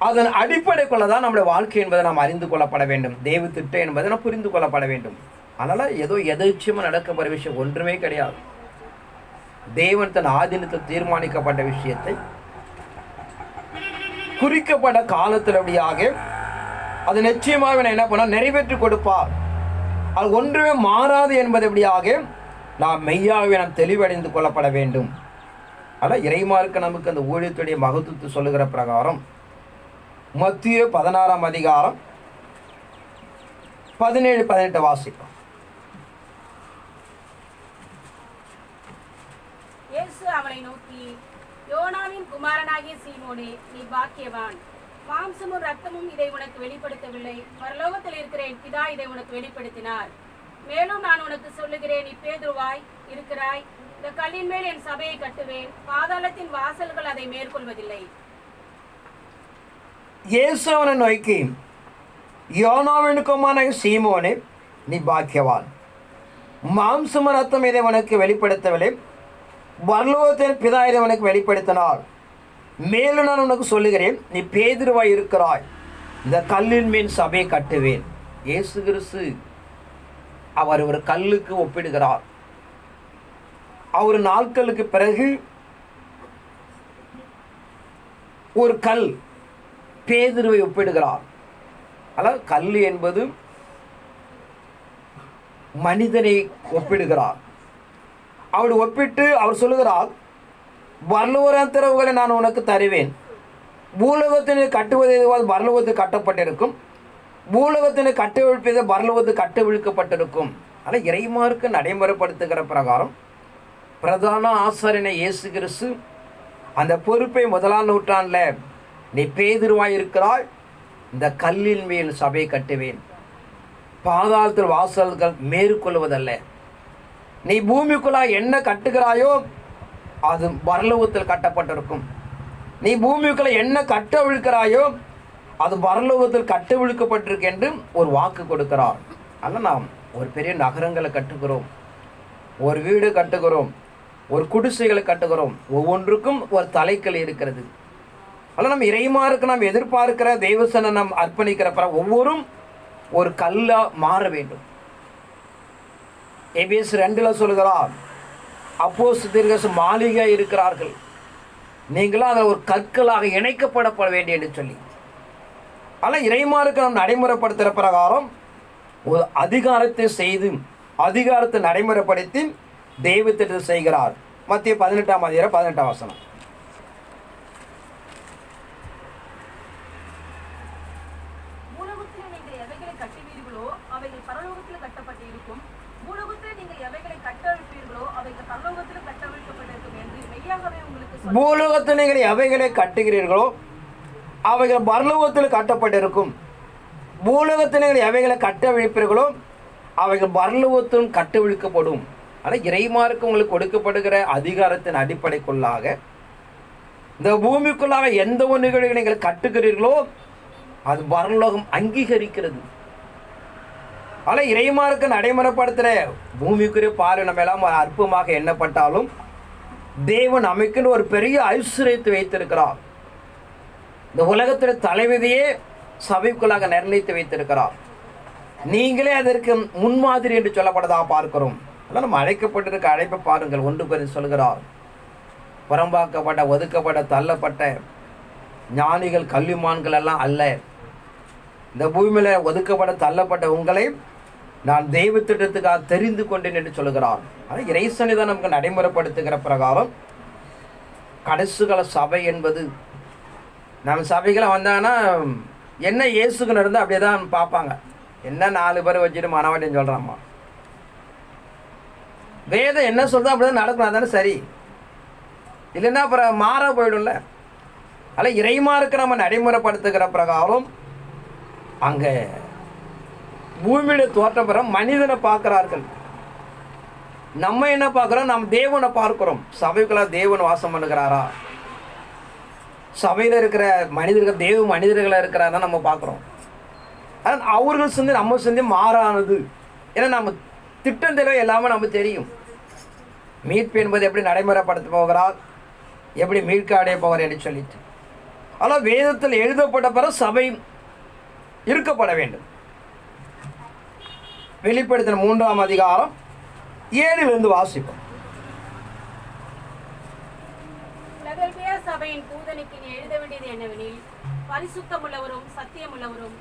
அதன் அடிப்படைக்குள்ள தான் நம்முடைய வாழ்க்கை என்பதை நாம் அறிந்து கொள்ளப்பட வேண்டும். தெய்வ திட்டம் என்பதை நாம் புரிந்து கொள்ளப்பட வேண்டும். அதனால் ஏதோ எதாச்சியமாக நடக்கப்பட்ட விஷயம் ஒன்றுமே கிடையாது. தேவன் தன் ஆதீனத்தில் தீர்மானிக்கப்பட்ட விஷயத்தை குறிக்கப்பட்ட காலத்தில் அப்படியாக அது நிச்சயமாக என்ன பண்ண நிறைவேற்றி கொடுப்பார். அது ஒன்றுமே மாறாது என்பது எப்படியாக நாம் மெய்யாகவே நாம் தெளிவடைந்து கொள்ளப்பட வேண்டும். அதான் இறைமார்க்க நமக்கு அந்த ஊழியத்துடைய மகத்துவத்தை சொல்லுகிற பிரகாரம் மத்திய 16ஆம் அதிகாரம் 17-18 வாசிப்போம். இயேசு அவனை நோக்கி, யோனாவின் குமாரனாகிய சீமோனே, நீ பாக்கியவான். மாம்சமும் ரத்தமும் இதை உனக்கு வெளிப்படுத்தவில்லை, பரலோகத்தில் இருக்கிற என் பிதா இதை உனக்கு வெளிப்படுத்தினார். மேலும் நான் உனக்கு சொல்லுகிறேன், நீ பேதுருவாய் இருக்கிறாய். இந்த கல்லின் மேல் என் சபையை கட்டுவேன், பாதாளத்தின் வாசல்கள் அதை மேற்கொள்வதில்லை. இயேசு அவனை நோக்கி, யோனாவின் குமாரனாகிய சீமோனே, நீ பாக்கியவான். மாம்சமும் ரத்தம் இதை உனக்கு வெளிப்படுத்தவில்லை, பரலோகத்தின் பிதா இதை உனக்கு வெளிப்படுத்தினார். மேலும் நான் உனக்கு சொல்லுகிறேன், நீ பேதுருவாய் இருக்கிறாய். இந்த கல்லின் மேல் சபையை கட்டுவேன். இயேசு கிறிஸ்து அவர் ஒரு கல்லுக்கு ஒப்பிடுகிறார். அவர் நாட்களுக்கு பிறகு ஒரு கல் பேதுருவை ஒப்பிடுகிறார். அதாவது கல் என்பது மனிதனை ஒப்பிடுகிறார். அவர் ஒப்பிட்டு அவர் சொல்லுகிறார், பரலோக திறவுகளை நான் உனக்கு தருவேன். பூலோகத்தினை கட்டுவது பரலோகத்தில் கட்டப்பட்டிருக்கும், பூலோகத்தினை கட்டவிழ்ப்பது பரலோகத்தில் கட்டவிழ்க்கப்பட்டிருக்கும். ஆனால் இறைமார்க்கு நடைமுறைப்படுத்துகிற பிரகாரம் பிரதான ஆசாரியனை இயேசு கிறிஸ்து அந்த பொறுப்பை 1ஆம் நூற்றாண்டில் நீ பேதுருவாய் இருக்கிறாய், இந்த கல்லின் மேல் சபையை கட்டுவேன், பாதாளத்தில் வாசல்கள் மேற்கொள்வதல்ல. நீ பூமிக்குள்ளாய் என்ன கட்டுகிறாயோ அது பரலோகத்தில் கட்டப்பட்டிருக்கும். நீ பூமிக்குள்ள என்ன கட்டவிழ்க்கிறாயோ அது பரலோகத்தில் கட்டவிழ்க்கப்பட்டிருக்கு என்று ஒரு வாக்கு கொடுக்கிறார். ஆனால் நாம் ஒரு பெரிய நகரங்களை கட்டுகிறோம், ஒரு வீடு கட்டுகிறோம், ஒரு குடிசைகளை கட்டுகிறோம். ஒவ்வொன்றுக்கும் ஒரு தலைக்கல் இருக்கிறது. ஆனால் நம்ம இறைமாருக்கு நாம் எதிர்பார்க்கிற தெய்வசனை நாம் அர்ப்பணிக்கிற ஒவ்வொரும் ஒரு கல்லாக மாற வேண்டும். எபேசியர் 2 சொல்கிறார், அப்போஸ்தலர்கள் மாளிகை இருக்கிறார்கள், நீங்களும் அதில் ஒரு கற்களாக இணைக்கப்பட வேண்டிய என்று சொல்லி. ஆனால் இறைமாருக்கு நாம் நடைமுறைப்படுத்துகிற பிரகாரம் ஒரு அதிகாரத்தை செய்து அதிகாரத்தை நடைமுறைப்படுத்தி தெய்வத்திற்கு செய்கிறார். மத்திய 18ஆம் அதிகாரம் 18ஆம் வசனம். பூலோகத்தில் நீங்கள் எவைகளை கட்டுவீர்களோ அவைகள் பரலோகத்தில் கட்டப்பட்டிருக்கும், பூலோகத்தில் நீங்கள் எவைகளை கட்டவிழ்ப்பீர்களோ அவைகள் பரலோகத்தில் கட்டவிழ்க்கப்பட்டிருக்கும் என்று மெய்யாகவே உங்களுக்கு பூலோகத்தில் நீங்கள் எவைகளை கட்டுகிறீர்களோ அவைகள் பரலோகத்தில் கட்டப்பட்டிருக்கும், பூலோகத்தில் நீங்கள் எவைகளை கட்டவிழ்ப்பீர்களோ அவைகள் பரலோகத்திலும் கட்டவிழ்க்கப்படும். ஆனால் இறைமாருக்கு உங்களுக்கு கொடுக்கப்படுகிற அதிகாரத்தின் அடிப்படைக்குள்ளாக இந்த பூமிக்குள்ளாக எந்த ஒன்றுகளை நீங்கள் கட்டுகிறீர்களோ அது பரலோகம் அங்கீகரிக்கிறது. ஆனால் இறைமாருக்கு நடைமுறைப்படுத்துகிற பூமிக்குரிய பாரு நம்ம எல்லாம் அற்பமாக எண்ணப்பட்டாலும் தேவன் அமைக்கின்ற ஒரு பெரிய ஐஸ்வர்யத்தை வைத்திருக்கிறார். இந்த உலகத்தில் தலைவிதியே சபைக்குள்ளாக நிர்ணயித்து வைத்திருக்கிறார். நீங்களே அதற்கு முன்மாதிரி என்று சொல்லப்பட்டதாக பார்க்கிறோம். அதனால் நம்ம அழைக்கப்பட்டிருக்க அழைப்பை பாருங்கள். 1 பேர் சொல்கிறார், புறம்பாக்கப்பட்ட ஒதுக்கப்பட்ட தள்ளப்பட்ட ஞானிகள் கல்விமான்கள் எல்லாம் அல்ல, இந்த பூமியில் ஒதுக்கப்பட்ட தள்ளப்பட்ட உங்களை நான் தெய்வ திட்டத்துக்காக தெரிந்து கொண்டேன் என்று சொல்லுகிறார். ஆனால் இறைசனிதான் நமக்கு நடைமுறைப்படுத்துகிற பிரகாரம் கடைசிகால சபை என்பது, நம்ம சபைகளை வந்தாங்கன்னா என்ன இயேசுக்கு நடந்தால் அப்படியே தான் பார்ப்பாங்க. என்ன 4 பேர் வச்சுட்டு மனவாட்டின்னு சொல்கிறாம்மா, வேதம் என்ன சொல்றதோ அப்படிதான் நடக்கணும், அதானே சரி. இல்லைன்னா அப்புறம் மாற போயிடும்ல. அதில் இறைமாருக்கு நம்ம நடைமுறைப்படுத்துகிற பிரகாரம் அங்கே பூமியில தோற்றப்புறம் மனிதனை பார்க்கிறார்கள். நம்ம என்ன பார்க்குறோம்? நம்ம தேவனை பார்க்கிறோம். சபைக்குள்ள தேவன் வாசம் பண்ணுகிறாரா, சபையில் இருக்கிற மனிதர்கள் தேவ மனிதர்களாக இருக்கிறாரா நம்ம பார்க்குறோம். ஆனால் அவர்கள் சிந்தை நம்ம சிந்தை மாறானது. ஏன்னா நம்ம திட்டம் தெளிவு எல்லாமே நமக்கு தெரியும். மீட்பு என்பது எப்படி நடைமுறைப்படுத்த போகிறார், எப்படி மீட்க அடைய போகிறார் என்று சொல்லிட்டு. ஆனால் வேதத்தில் எழுதப்பட்ட பிறகு சபை இருக்கப்பட வேண்டும். வெளிப்படுத்தின 3ஆம் அதிகாரம் 7 வாசிப்போம். பிலதெல்பியா சபையின் தூதனுக்கு நீ எழுத வேண்டியது என்னவெனில், பரிசுத்தமுள்ளவரும் சத்தியமுள்ளவரும்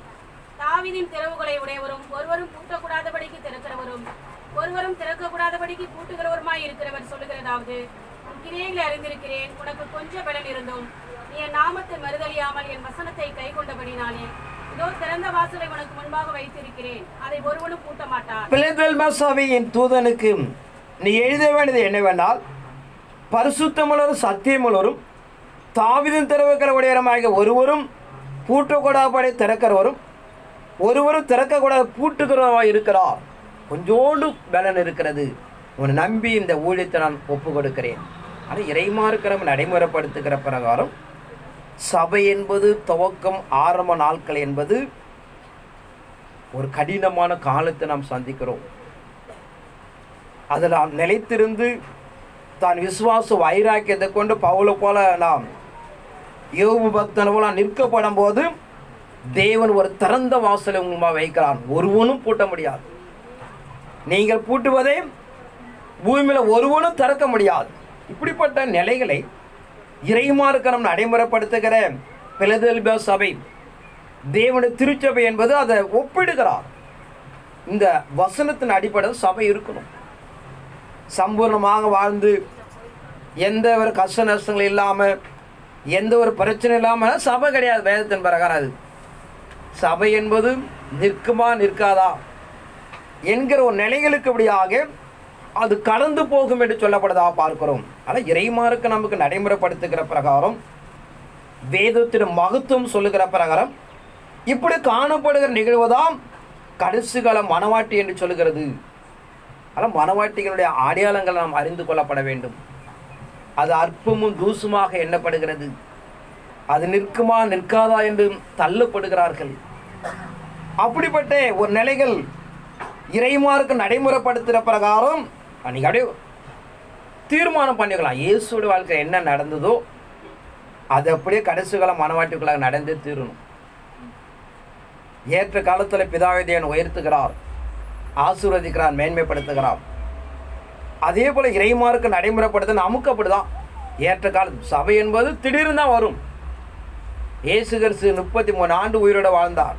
தாவீதின் திறவுகளை உடையவரும் ஒருவரும் பூட்டக்கூடாதபடிக்கு திறக்கிறவரும் ஒருவரும் திறக்கக்கூடாதபடிக்கு பூட்டுகிறவருமாய் இருக்கிறவர் சொல்லுகிறதாவது, உன் கிரியைகளை அறிந்திருக்கிறேன். உனக்கு கொஞ்சம் பலன் இருந்தும் நீ என் நாமத்தை மறுதலியாமல் என் வசனத்தை கை கொண்டபடினாலே இதோ திறந்த வாசலை உனக்கு முன்பாக வைத்திருக்கிறேன், அதை ஒருவனும் பூட்ட மாட்டான். பிலதெல்பியா சபையின் தூதனுக்கு நீ எழுத வேண்டியது என்னவென்றால், பரிசுத்தமுள்ளவரும் சத்தியமுள்ளவரும் தாவீதின் திறவுகளை உடையவருமாகிய ஒருவரும் பூட்டக்கூடாதபடி திறக்கிறவரும் ஒருவரும் திறக்கக்கூடாத பூட்டுகிறவராக இருக்கிறார். கொஞ்சோண்டு பலன் இருக்கிறது, உன்னை நம்பி இந்த ஊழியத்தை நான் ஒப்பு கொடுக்கிறேன். ஆனால் இறைமார்க்கிற நடைமுறைப்படுத்துகிற பிரகாரம் சபை என்பது துவக்கம் ஆரம்ப நாட்கள் என்பது ஒரு கடினமான காலத்தை நாம் சந்திக்கிறோம். அதில் நாம் நிலைத்திருந்து தான் விசுவாச வைராக்கியத்தை கொண்டு பவுலை போல நாம் யோபு பக்தனை போல நிற்கப்படும் போது தேவன் ஒரு திறந்த வாசலை உங்கள் வைக்கிறான். ஒருவனும் பூட்ட முடியாது. நீங்கள் பூட்டுவதை பூமியில் ஒருவனும் திறக்க முடியாது. இப்படிப்பட்ட நிலைகளை இறைமார்க்கம் நடைமுறைப்படுத்துகிற பிலதெல்பியா சபை தேவனுடைய திருச்சபை என்பது அதை ஒப்பிடுகிறார். இந்த வசனத்தின் அடிப்படையில் சபை இருக்கணும். சம்பூர்ணமாக வாழ்ந்து எந்த ஒரு கஷ்ட நஷ்டங்கள் இல்லாமல் எந்த ஒரு பிரச்சனை இல்லாமல் சபை கிடையாது. வேதத்தின் பிரகாரம் அது சபை என்பது நிற்குமா நிற்காதா என்கிற ஒரு நிலைகளுக்கு இப்படியாக அது கடந்து போகும் என்று சொல்லப்படுதா பார்க்கிறோம். ஆனால் இறைமாருக்கு நமக்கு நடைமுறைப்படுத்துகிற பிரகாரம் வேதத்தின் மகத்துவம் சொல்லுகிற பிரகாரம் இப்படி காணப்படுகிற நிகழ்வுதான் கடைசி கால மனவாட்டி என்று சொல்லுகிறது. ஆனால் மனவாட்டிகளுடைய அடையாளங்கள் நாம் அறிந்து கொள்ளப்பட வேண்டும். அது அற்பமும் தூசுமாக எண்ணப்படுகிறது. அது நிற்குமா நிற்காதா என்று தள்ளப்படுகிறார்கள். அப்படிப்பட்ட ஒரு நிலைகள் இறைமாருக்கு நடைமுறைப்படுத்துகிற பிரகாரம் நீங்கள் அப்படியே தீர்மானம் பண்ணிக்கலாம். இயேசுடைய வாழ்க்கை என்ன நடந்ததோ அது அப்படியே கடைசி கால மனவாட்டிகளாக நடந்து தீரணும். ஏற்ற காலத்தில் பிதாவை தேவன் உயர்த்துகிறார், ஆசீர்வதிக்கிறார், மேன்மைப்படுத்துகிறார். அதே போல இறைமாருக்கு நடைமுறைப்படுத்த நமக்கு அப்படிதான். ஏற்ற காலம் சபை என்பது திடீர்னு தான் வரும். இயேசு கிறிஸ்து 33 ஆண்டு உயிரோட வாழ்ந்தார்.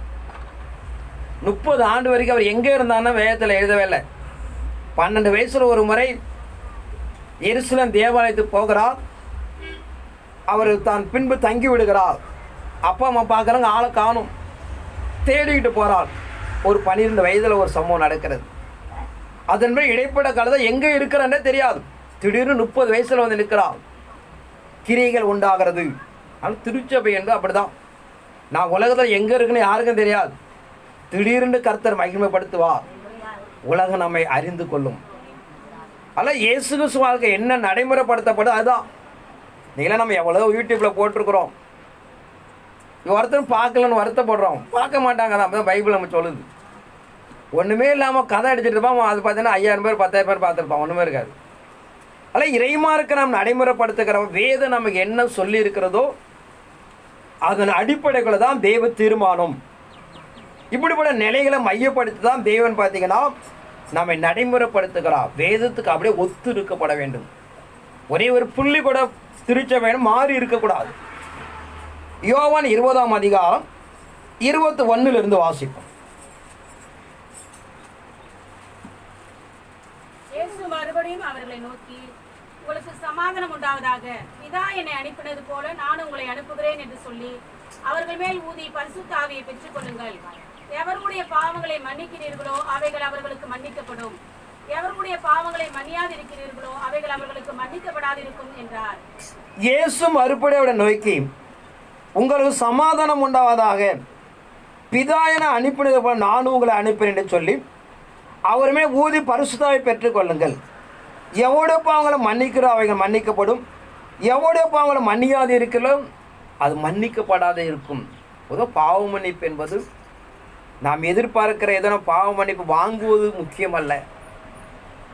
30 ஆண்டு வரைக்கும் அவர் எங்கே இருந்தார்னா வேதத்தில் எழுதவே இல்லை. 12 வயசுல ஒரு முறை எருசலேம் தேவாலயத்துக்கு போகிறார். அவர் தான் பின்பு தங்கி விடுகிறார். அப்பா அம்மா பார்க்குறாங்க, ஆளை காணும், தேடிக்கிட்டு போகிறார். ஒரு 12 வயதில் ஒரு சம்பவம் நடக்கிறது. அதன்படி இடைப்பட்ட காலத்தில் எங்கே இருக்கிறன்னே தெரியாது. திடீர்னு 30 வயசில் வந்து நிற்கிறார். கிரியைகள் உண்டாகிறது. ஆனால் திருச்சபை என்று அப்படிதான். நான் உலகத்தில் எங்கே இருக்குன்னு யாருக்கும் தெரியாது. திடீர்னு கர்த்தர் மகிமைப்படுத்துவார். உலகம் நம்மை அறிந்து கொள்ளும். ஆனால் இயேசு கிறிஸ்து வாழ்க்கை என்ன நடைமுறைப்படுத்தப்படும் அதுதான். நீங்களே நம்ம எவ்வளோ யூடியூப்பில் போட்டிருக்கிறோம். ஒருத்தரும் பார்க்கலன்னு வருத்தப்படுறோம். பார்க்க மாட்டாங்க தான். அப்போ தான் பைபிள் நம்ம சொல்லுது. ஒன்றுமே இல்லாமல் கதை அடிச்சுட்டு இருப்பான். அது பார்த்தீங்கன்னா 5000 பேர் 10,000 பேர் பார்த்துருப்பான். ஒன்றுமே இருக்காது. ஆனால் இறைமாருக்கு நாம் நடைமுறைப்படுத்துகிற வேதம் நமக்கு என்ன சொல்லி இருக்கிறதோ அதன் அடிப்படைகளை தான் தெய்வ தீர்மானம். இப்படிப்பட்ட நிலைகளை மையப்படுத்தி தான் தேவன் பார்த்தீங்கன்னா நம்மை நடைமுறைப்படுத்துகிறார். வேதத்துக்கு அப்படியே ஒத்து இருக்கப்பட வேண்டும். ஒரே ஒரு புள்ளி கூட திருச்சபை மாறி இருக்கக்கூடாது. யோவான் 20ஆம் அதிகாரம் 21 வாசிப்போம். மறுபடியும் அவர்களை நோக்கி, உங்களுக்கு சமாதானம் உண்டாவதாக. பிதா என்னை அனுப்பினது போல நான் உங்களை அனுப்புகிறேன் என்று சொல்லி அவர்கள் மேல் ஊதி பரிசுத்த ஆவியை பெற்றுக் கொள்ளுங்கள். எவர்களுடைய பாவங்களை மன்னிக்கிறீர்களோ அவைகள் அவர்களுக்கு மன்னிக்கப்படும், எவர்களுடைய பாவங்களை மன்னியாதிருக்கிறீர்களோ அவைகள் அவர்களுக்கு மன்னிக்கப்படாதிருக்கும் என்றார். இயேசு மறுபடியோட நோக்கி, உங்களுக்கு சமாதானம் உண்டாவதாக. பிதா என அனுப்பினது போல நானும் உங்களை அனுப்பினேன் என்று சொல்லி அவருமே ஊதி பரிசுத்தாவை பெற்றுக்கொள்ளுங்கள். எவ்வளோ பாவங்களை மன்னிக்கிறோ அவைகள் மன்னிக்கப்படும், எவ்வளோ பாவங்களை மன்னியாது இருக்கிறோ அது மன்னிக்கப்படாத இருக்கும். பொதுவாக பாவ மன்னிப்பு என்பது நாம் எதிர்பார்க்கிற எதனா பாவ மன்னிப்பு வாங்குவது முக்கியமல்ல.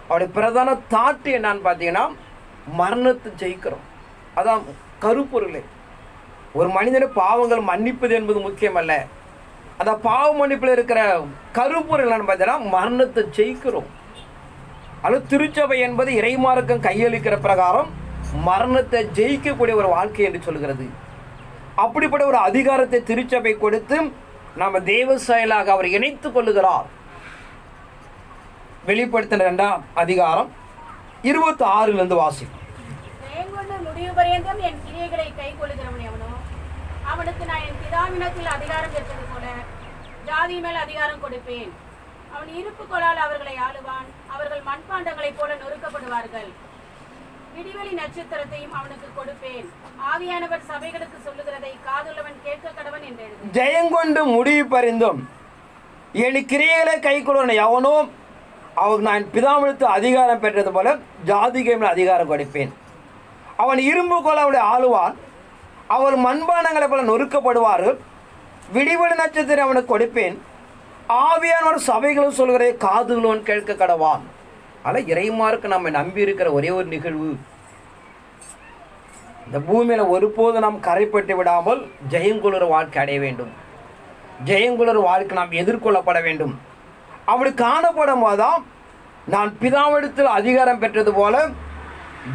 அவருடைய பிரதான தாட்டு என்னான்னு பார்த்தீங்கன்னா மரணத்தை ஜெயிக்கிறோம். அதான் கருப்பொருளே. ஒரு மனிதனை பாவங்கள் மன்னிப்பது என்பது முக்கியமல்ல. அந்த பாவ மன்னிப்பில் இருக்கிற கருப்பொருள் என்னன்னு பார்த்தீங்கன்னா மரணத்தை ஜெயிக்கிறோம். அல்லது திருச்சபை என்பது இறைமார்க்கம் கையளிக்கிற பிரகாரம் மரணத்தை ஜெயிக்கக்கூடிய ஒரு வாழ்க்கை என்று சொல்கிறது. அப்படிப்பட்ட ஒரு அதிகாரத்தை திருச்சபை கொடுத்து நம்ம தேவ செயலாக அவர் இணைத்துக் கொள்ளுகிறார். வெளிப்படுத்தின 2ஆம் அதிகாரம் 26 வாசிக்கும். முடிவு பரியந்தம் என் கிரியைகளை கை கொள்ளுகிறவன் எவனோ அவனுக்கு நான் என் பிதாவினத்தில் அதிகாரம் பெற்றது போல ஜாதி மேல் அதிகாரம் கொடுப்பேன். அவன் இருப்பு கொளால் அவர்களை ஆளுவான். அவர்கள் மண்பாண்டங்களைப் போல நொறுக்கப்படுவார்கள். விடிவெளி நட்சத்திரத்தையும் அவனுக்கு கொடுப்பேன். ஆவியானவர் சபைகளுக்கு சொல்லுகிறதை காதுள்ளவன் கேட்க கடவன் என்று எழுது. ஜெயங்கொண்டு முடிவு பரிந்தும் என் கிரியைகளை கை கொள்வன் எவனோ அவனுக்கு நான் பிதாவினத்து அதிகாரம் பெற்றது போல ஜாதிகள் மேல் அதிகாரம் கொடுப்பேன். அவன் இரும்பு கொள்ள அவருடைய ஆளுவான். அவர் மண்பாண்டங்களை போல நொறுக்கப்படுவார்கள். விடிவெளி நட்சத்திரம் அவனுக்கு கொடுப்பேன். ஆவியானவர் சபைகளும் சொல்கிறதை காதுகளவன் கேட்க கடவான். ஆனால் இறைமாருக்கு நம்ம நம்பி இருக்கிற ஒரே ஒரு நிகழ்வு, இந்த பூமியில ஒருபோது நாம் கரைப்பட்டு விடாமல் ஜெயங்குளர் வாழ்க்கை அடைய வேண்டும். ஜெயங்குளர் வாழ்க்கை நாம் எதிர்கொள்ளப்பட வேண்டும். அப்படி காணப்படும் போதுதான் நான் பிதாவிடத்தில் அதிகாரம் பெற்றது போல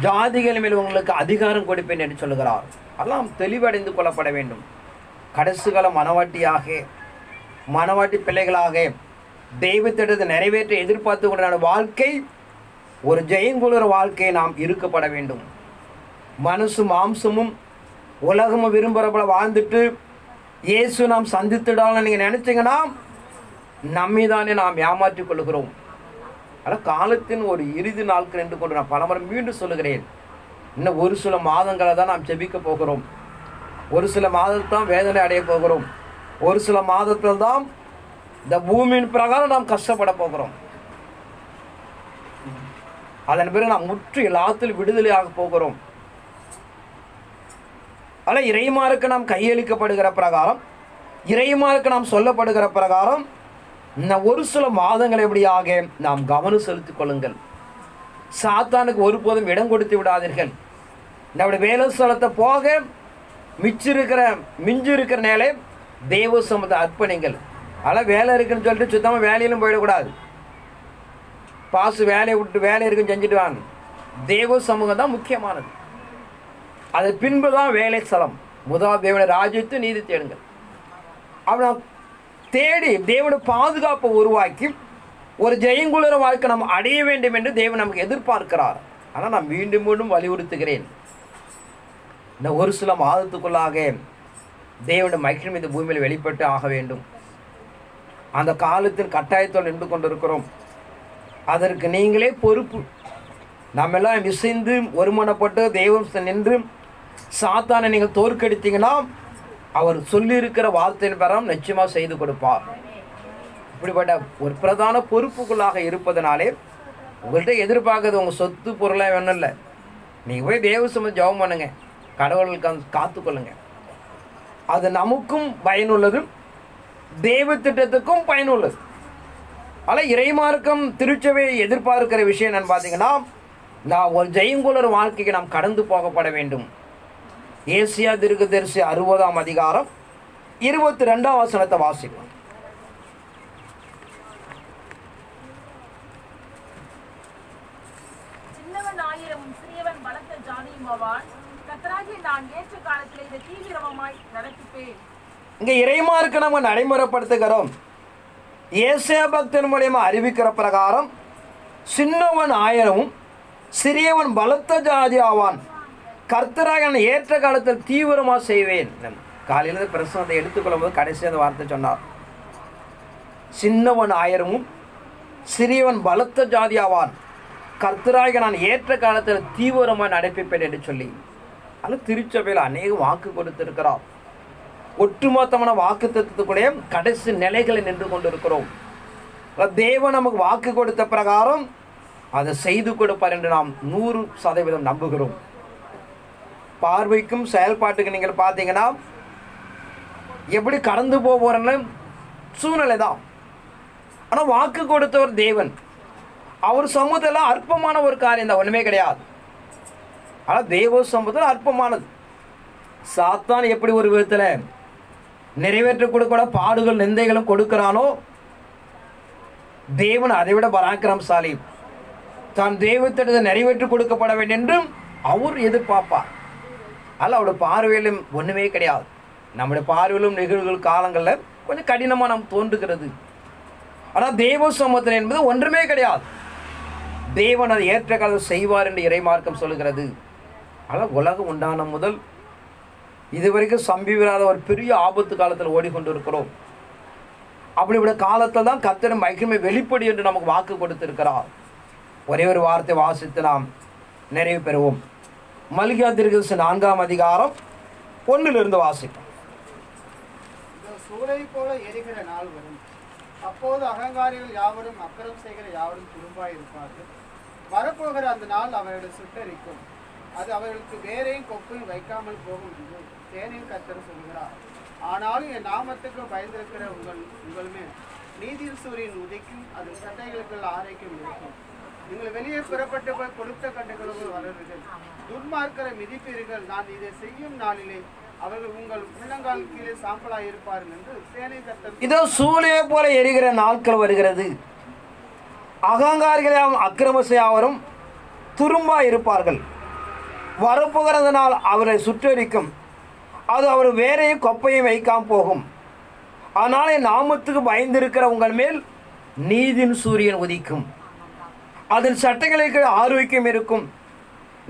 ஜாதிகள் மேல் உங்களுக்கு அதிகாரம் கொடுப்பேன் என்று சொல்லுகிறார். எல்லாம் தெளிவடைந்து கொள்ளப்பட வேண்டும். கடைசி கால மனவாட்டி பிள்ளைகளாக தெய்வத்திடத்தை நிறைவேற்ற எதிர்பார்த்து கொண்ட வாழ்க்கை ஒரு ஜெயங்குளர் வாழ்க்கையை நாம் இருக்கப்பட வேண்டும். மனசு மாம்சமும் உலகமும் விரும்புகிறப்பல வாழ்ந்துட்டு இயேசு நாம் சந்தித்துடாலும் நீங்கள் நினைச்சீங்கன்னா நம்மைதானே நாம் ஏமாற்றிக் கொள்கிறோம். ஆனால் காலத்தின் ஒரு இறுதி நாட்கள் என்று கொண்டு நான் பலமுறை மீண்டும் சொல்லுகிறேன். இன்னும் ஒரு சில மாதங்களை தான் நாம் ஜெபிக்க போகிறோம். ஒரு சில மாதத்தான் வேதனை அடைய போகிறோம். ஒரு சில மாதத்தில் தான் இந்த பூமியின் பிரகாரம் நாம் கஷ்டப்பட போகிறோம். அதன் பிறகு நாம் முற்று எல்லாத்திலும் விடுதலையாக போகிறோம். ஆனால் இறைமாருக்கு நாம் கையளிக்கப்படுகிற பிரகாரம், இறைமாருக்கு நாம் சொல்லப்படுகிற பிரகாரம் இந்த ஒரு சில மாதங்கள் எப்படியாக நாம் கவனம் செலுத்திக் கொள்ளுங்கள். சாத்தானுக்கு ஒருபோதும் இடம் கொடுத்து விடாதீர்கள். நம்முடைய வேலை ஸ்தலத்தை போக மிஞ்சி இருக்கிற நேரே தெய்வ சமத்தை அர்ப்பணிங்கள். அதெல்லாம் வேலை இருக்குன்னு சொல்லிட்டு சுத்தமாக வேலையிலும் போயிடக்கூடாது. பாசு வேலையை விட்டு வேலை இருக்குன்னு செஞ்சுட்டு வாங்க. தெய்வ சமூகம் தான் முக்கியமானது. அது பின்பு தான் வேலை ஸ்தலம். முதல் தேவனுடைய ராஜ்யத்தை நீதி தேடுங்கள். அப்படி தேடி தேவனுடைய பாதுகாப்பை உருவாக்கி ஒரு ஜெயங்குளர வாழ்க்கை நாம் அடைய வேண்டும் என்று தேவன் நமக்கு எதிர்பார்க்கிறார். ஆனால் நான் மீண்டும் மீண்டும் வலியுறுத்துகிறேன், இந்த ஒரு சில மாதத்துக்குள்ளாக தேவனுடைய மகிமை இந்த பூமியில் வெளிப்பட்டு ஆக வேண்டும். அந்த காலத்தின் கட்டாயத்தோடு நின்று கொண்டிருக்கிறோம். அதற்கு நீங்களே பொறுப்பு. நம்ம எல்லாம் இசைந்து ஒருமனப்பட்டு தெய்வம் நின்று சாத்தானை நீங்கள் தோற்கடித்தீங்கன்னா அவர் சொல்லியிருக்கிற வார்த்தையின் பெறம் நிச்சயமாக செய்து கொடுப்பார். இப்படிப்பட்ட ஒரு பிரதான பொறுப்புக்குள்ளாக இருப்பதனாலே உங்கள்கிட்ட எதிர்பார்க்கறது உங்கள் சொத்து பொருளாக வேணும் இல்லை. நீங்கள் போய் தேவ சமூகம் ஜெபம் பண்ணுங்க, கடவுளுக்கு காத்துக்கொள்ளுங்க. அது நமக்கும் பயனுள்ளது, தேவ திட்டத்துக்கும் பயனுள்ளது. ஆனால் இறைமார்க்கம் திருச்சபையை எதிர்பார்க்கிற விஷயம் என்னன்னு பார்த்தீங்கன்னா, நான் ஒரு ஜெயங்குளர் வாழ்க்கைக்கு நாம் கடந்து போகப்பட வேண்டும். ஏசியா தீர்க்கதரிசி 60ஆம் அதிகாரம் 22ஆம் வசனத்தை வாசிக்கும். சின்னவன் ஆயிரமும் சிறியவன் பலத்த ஜாதியுமாவான். கர்த்தராகிய நான் ஏற்ற காலத்தில் இதை தீவிரமாய் நடத்திப்பேன். இங்கே இறைமார்க்கு நம்ம நடைமுறைப்படுத்துகிறோம். ஏசியா பக்தன் மூலியமா அறிவிக்கிற பிரகாரம் சின்னவன் 1000ம் சிறியவன் பலத்த ஜாதி ஆவான், கர்த்தராக நான் ஏற்ற காலத்தில் தீவிரமாக செய்வேன். காலையில் பிரசனத்தை எடுத்துக்கொள்ளும் போது கடைசி அந்த வார்த்தை சொன்னார், சின்னவன் ஆயிரமும் சிறியவன் பலத்த ஜாதி ஆவான், கர்த்தராக நான் ஏற்ற காலத்தில் தீவிரமாக நடப்பிப்பேன் என்று சொல்லி. அது திருச்சபையில் அநேக வாக்கு கொடுத்திருக்கிறார். ஒட்டுமொத்தமான வாக்கு தத்துவத்துக்குள்ளே கடைசி நிலைகளை நின்று கொண்டிருக்கிறோம். தேவன் நமக்கு வாக்கு கொடுத்த பிரகாரம் அதை செய்து கொடுப்பார் என்று நாம் 100% நம்புகிறோம். பார்வைக்கும் செயல்பாட்டுக்கு நீங்கள் பார்த்தீங்கன்னா எப்படி கடந்து போகிறன்னு சூழ்நிலை தான். ஆனால் வாக்கு கொடுத்தவர் தேவன். அவர் சமூகத்தில் அற்பமான ஒரு காரியம் தான், ஒன்றுமே கிடையாது. ஆனால் தேவ சமூகத்தில் அற்பமானது. சாத்தான் எப்படி ஒரு விதத்தில் நிறைவேற்ற கொடுக்கூட பாடுகள் நிந்தைகளும் கொடுக்கிறானோ, தேவன் அதைவிட பராக்கிரமசாலி. தான் தெய்வத்திடத்தை நிறைவேற்றி கொடுக்கப்பட வேண்டும் என்றும் அவர் எதிர்பார்ப்பார். அதில் அவருடைய பார்வையிலும் ஒன்றுமே கிடையாது. நம்முடைய பார்வையிலும் நிகழ்வுகள் காலங்களில் கொஞ்சம் கடினமாக நாம் தோன்றுகிறது. ஆனால் தேவ சமூகத்தில் என்பது ஒன்றுமே கிடையாது. தேவன் அதை ஏற்ற காலம் செய்வார் என்று இறைமார்க்கம் சொல்கிறது. ஆனால் உலகம் உண்டான முதல் இதுவரைக்கும் சம்பிவிராத ஒரு பெரிய ஆபத்து காலத்தில் ஓடிக்கொண்டு இருக்கிறோம். அப்படிப்பட்ட காலத்தில் தான் கர்த்தரின் மகிமை வெளிப்படி என்று நமக்கு வாக்கு கொடுத்திருக்கிறார். ஒரே ஒரு வார்த்தை வாசித்து நாம் நிறைவு பெறுவோம். மல்கியா தீர்க்கதரிசி 4ஆம் அதிகாரம் 1 வாசிப்போம். சூளை போல எரிகிற நாள் வரும், அப்போது அகங்காரிகள் யாவரும் அக்கிரம் செய்கிற யாவரும் துரும்பாய் இருப்பார்கள். வரப்போகிற அந்த நாள் அவர்களை சுட்டரிக்கும், அது அவர்களுக்கு வேறையும் கொப்பையும் வைக்காமல் போகும் என்று சேனையின் கர்த்தர் சொல்கிறார். ஆனாலும் என் நாமத்துக்கு பயந்திருக்கிற உங்கள் மேல் நீதியின் சூரியன் உதிக்கும், அது சட்டைகளுக்கு ஆரைக்கும் இருக்கும். நீங்கள் வெளியே புறப்பட்டு போய் கொடுத்த கண்டைகளுக்குள் வளருங்கள், துன்மார்க்கரை மிதிப்பீர்கள். நான் இதை செய்யும் நாளிலே அவர்கள் உங்கள் உள்ளங்கால் கீழே சாம்பலாய் இருப்பார்கள் என்று சேனை கர்த்தர். இதோ சூளையை போல எரிகிற நாட்கள் வருகிறது, அகங்காரிகளாம் அக்கிரமசையாவரும் துரும்பா இருப்பார்கள். வரப்போகிற நாள் அவரை சுற்றரிக்கும், அது அவர் வேறையும் கொப்பையும் வைக்காமல் போகும். ஆனால் என் நாமத்துக்கு பயந்திருக்கிற உங்கள் மேல் நீதியின் சூரியன் உதிக்கும், அதன் சட்டைகளுக்கு ஆரோக்கியம் இருக்கும்.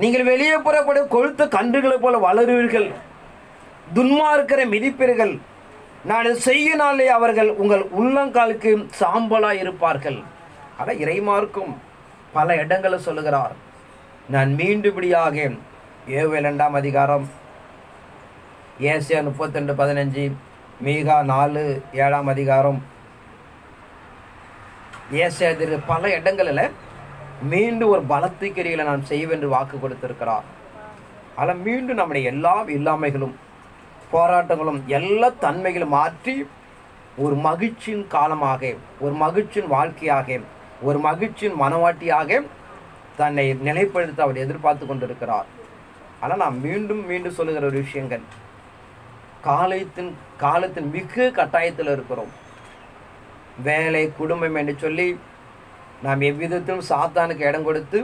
நீங்கள் வெளியே புறப்பட கொழுத்த கன்றுகளைப் போல வளருவீர்கள், துன்மார்க்கரை மிதிப்பீர்கள். நான் செய்யும் நாளே அவர்கள் உங்கள் உள்ளங்காலுக்கு சாம்பலாய் இருப்பார்கள். ஆனால் இறைமார்க்கும் பல இடங்களை சொல்லுகிறார். நான் மீண்டுபடியாக யோவேல் 2ஆம் அதிகாரம், ஏசாயா 32:15, மீகா 4:7ஆம் அதிகாரம், ஏசாயா பல இடங்களில் மீண்டும் ஒரு பலத்தை கிரிகளை நான் செய்வேன் என்று வாக்கு கொடுத்திருக்கிறார். ஆனால் மீண்டும் நம்முடைய எல்லா இல்லாமைகளும் போராட்டங்களும் எல்லா தன்மைகளும் மாற்றி ஒரு மகிழ்ச்சியின் காலமாக, ஒரு மகிழ்ச்சியின் வாழ்க்கையாக, ஒரு மிகச்சின் மனவாட்டியாக தன்னை நிலைப்படுத்த அவர் எதிர்பார்த்து கொண்டிருக்கிறார். ஆனால் நாம் மீண்டும் மீண்டும் சொல்லுகிற ஒரு விஷயங்கள், காலத்தின் மிக கட்டாயத்தில் இருக்கிறோம். வேலை, குடும்பம் என்று சொல்லி நாம் எவ்விதத்திலும் சாத்தானுக்கு இடம் கொடுத்து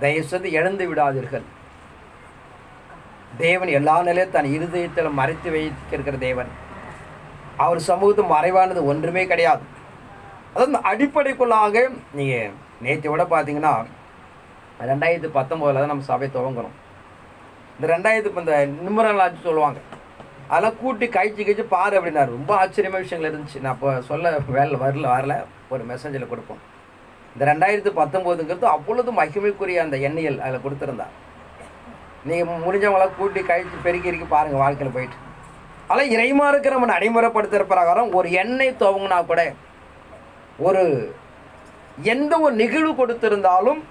தயவுசெய்து இழந்து விடாதீர்கள். தேவன் எல்லா நிலையும் தன் இருதயத்தில் மறைத்து வைத்திருக்கிற தேவன். அவர் சமூகத்தில் மறைவானது ஒன்றுமே கிடையாது. அதாவது அடிப்படைக்குள்ளாக நீங்கள் நேற்று விட பார்த்தீங்கன்னா 2019 தான் நம்ம சபை துவங்குறோம். இந்த 2000 இந்த நிமிடங்களாச்சு சொல்லுவாங்க, அதெல்லாம் கூட்டி கழிச்சு பாரு அப்படின்னாரு. ரொம்ப ஆச்சரியமான விஷயங்கள் இருந்துச்சு. நான் இப்போ சொல்ல வரல ஒரு மெசேஜில் கொடுப்போம். இந்த 2019ங்கிறது அவ்வளவு மகிமைக்குரிய அந்த எண்ணியல் அதில் கொடுத்துருந்தா. நீங்கள் முடிஞ்சவங்களாம் கூட்டி கழிச்சு பெருக்கி பாருங்கள் வாழ்க்கையில் போயிட்டு. அதனால் இறைமா இருக்கிற நம்ம நடைமுறைப்படுத்துகிற பிரகாரம் ஒரு எண்ணெய் துவங்கினா கூட, ஒரு எந்த ஒரு நிகழ்வு கொடுத்திருந்தாலும்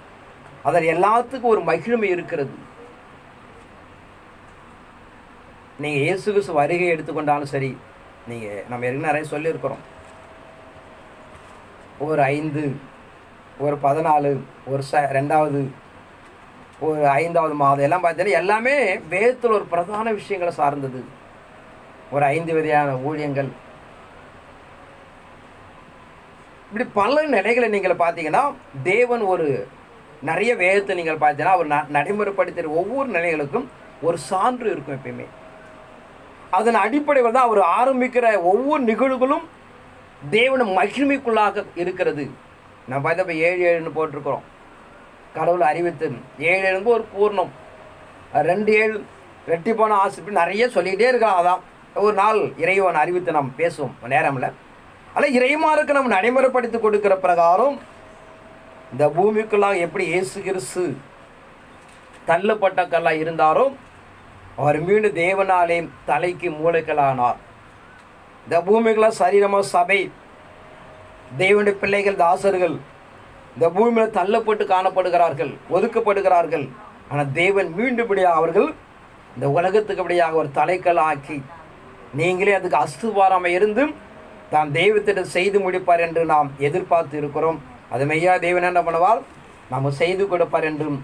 அதில் எல்லாத்துக்கும் ஒரு மகிழ்மை இருக்கிறது. நீங்கள் இயேசு கிறிஸ்து வருகை எடுத்துக்கொண்டாலும் சரி, நீங்கள் நம்ம ஏற்கனவே நிறைய சொல்லியிருக்கிறோம். ஒரு 5, ஒரு 14, ஒரு 2வது, ஒரு 5வது மாதம் எல்லாம் பார்த்தீங்கன்னா எல்லாமே வேதத்தில் ஒரு பிரதான விஷயங்களை சார்ந்தது. ஒரு 5 விதையான ஊழியங்கள், இப்படி பல நிலைகளை நீங்கள் பார்த்தீங்கன்னா தேவன் ஒரு நிறைய வேதத்தை நீங்கள் பார்த்தீங்கன்னா அவர் நடைமுறைப்படுத்துகிற ஒவ்வொரு நிலைகளுக்கும் ஒரு சான்று இருக்கும். எப்பயுமே அதன் அடிப்படையில் தான் அவர் ஆரம்பிக்கிற ஒவ்வொரு நிகழ்வுகளும் தேவன மகிழ்மைக்குள்ளாக இருக்கிறது. நான் பார்த்தா இப்போ 7:7 போட்டிருக்கிறோம். கடவுள் அறிவித்து 7 எழும்பு ஒரு பூர்ணம், 2 ரெட்டிப்பான ஆசிரியர் நிறைய சொல்லிக்கிட்டே இருக்கலாம். அதான் ஒரு நாள் இறைவன் அறிவித்து நாம் பேசுவோம், நேரமில்ல. ஆனால் இறைமாருக்கு நம்ம நடைமுறைப்படுத்தி கொடுக்கிற பிரகாரம் இந்த பூமிக்குள்ளாக எப்படி இயேசு கிறிஸ்து தள்ளப்பட்ட கல்லாக இருந்தாரோ அவர் மீண்டும் தேவனாலே தலைக்கு மூளைக்கல்லானார். இந்த பூமிக்குள்ள சரீரமாக சபை, தேவனுடைய பிள்ளைகள், தாசர்கள் இந்த பூமியில் தள்ளப்பட்டு காணப்படுகிறார்கள், ஒதுக்கப்படுகிறார்கள். ஆனால் தேவன் மீண்டும்படியாக அவர்கள் இந்த உலகத்துக்கு அப்படியாக ஒரு தலைக்கல் ஆக்கி நீங்களே அதுக்கு அஸ்திபாரமாக இருந்தும் தான் தெய்வத்திடம் செய்து முடிப்பார் என்று நாம் எதிர்பார்த்து இருக்கிறோம். அது மெய்யா தேவன் என்ன பண்ணுவார், நாம் செய்து கொடுப்பார் என்றும்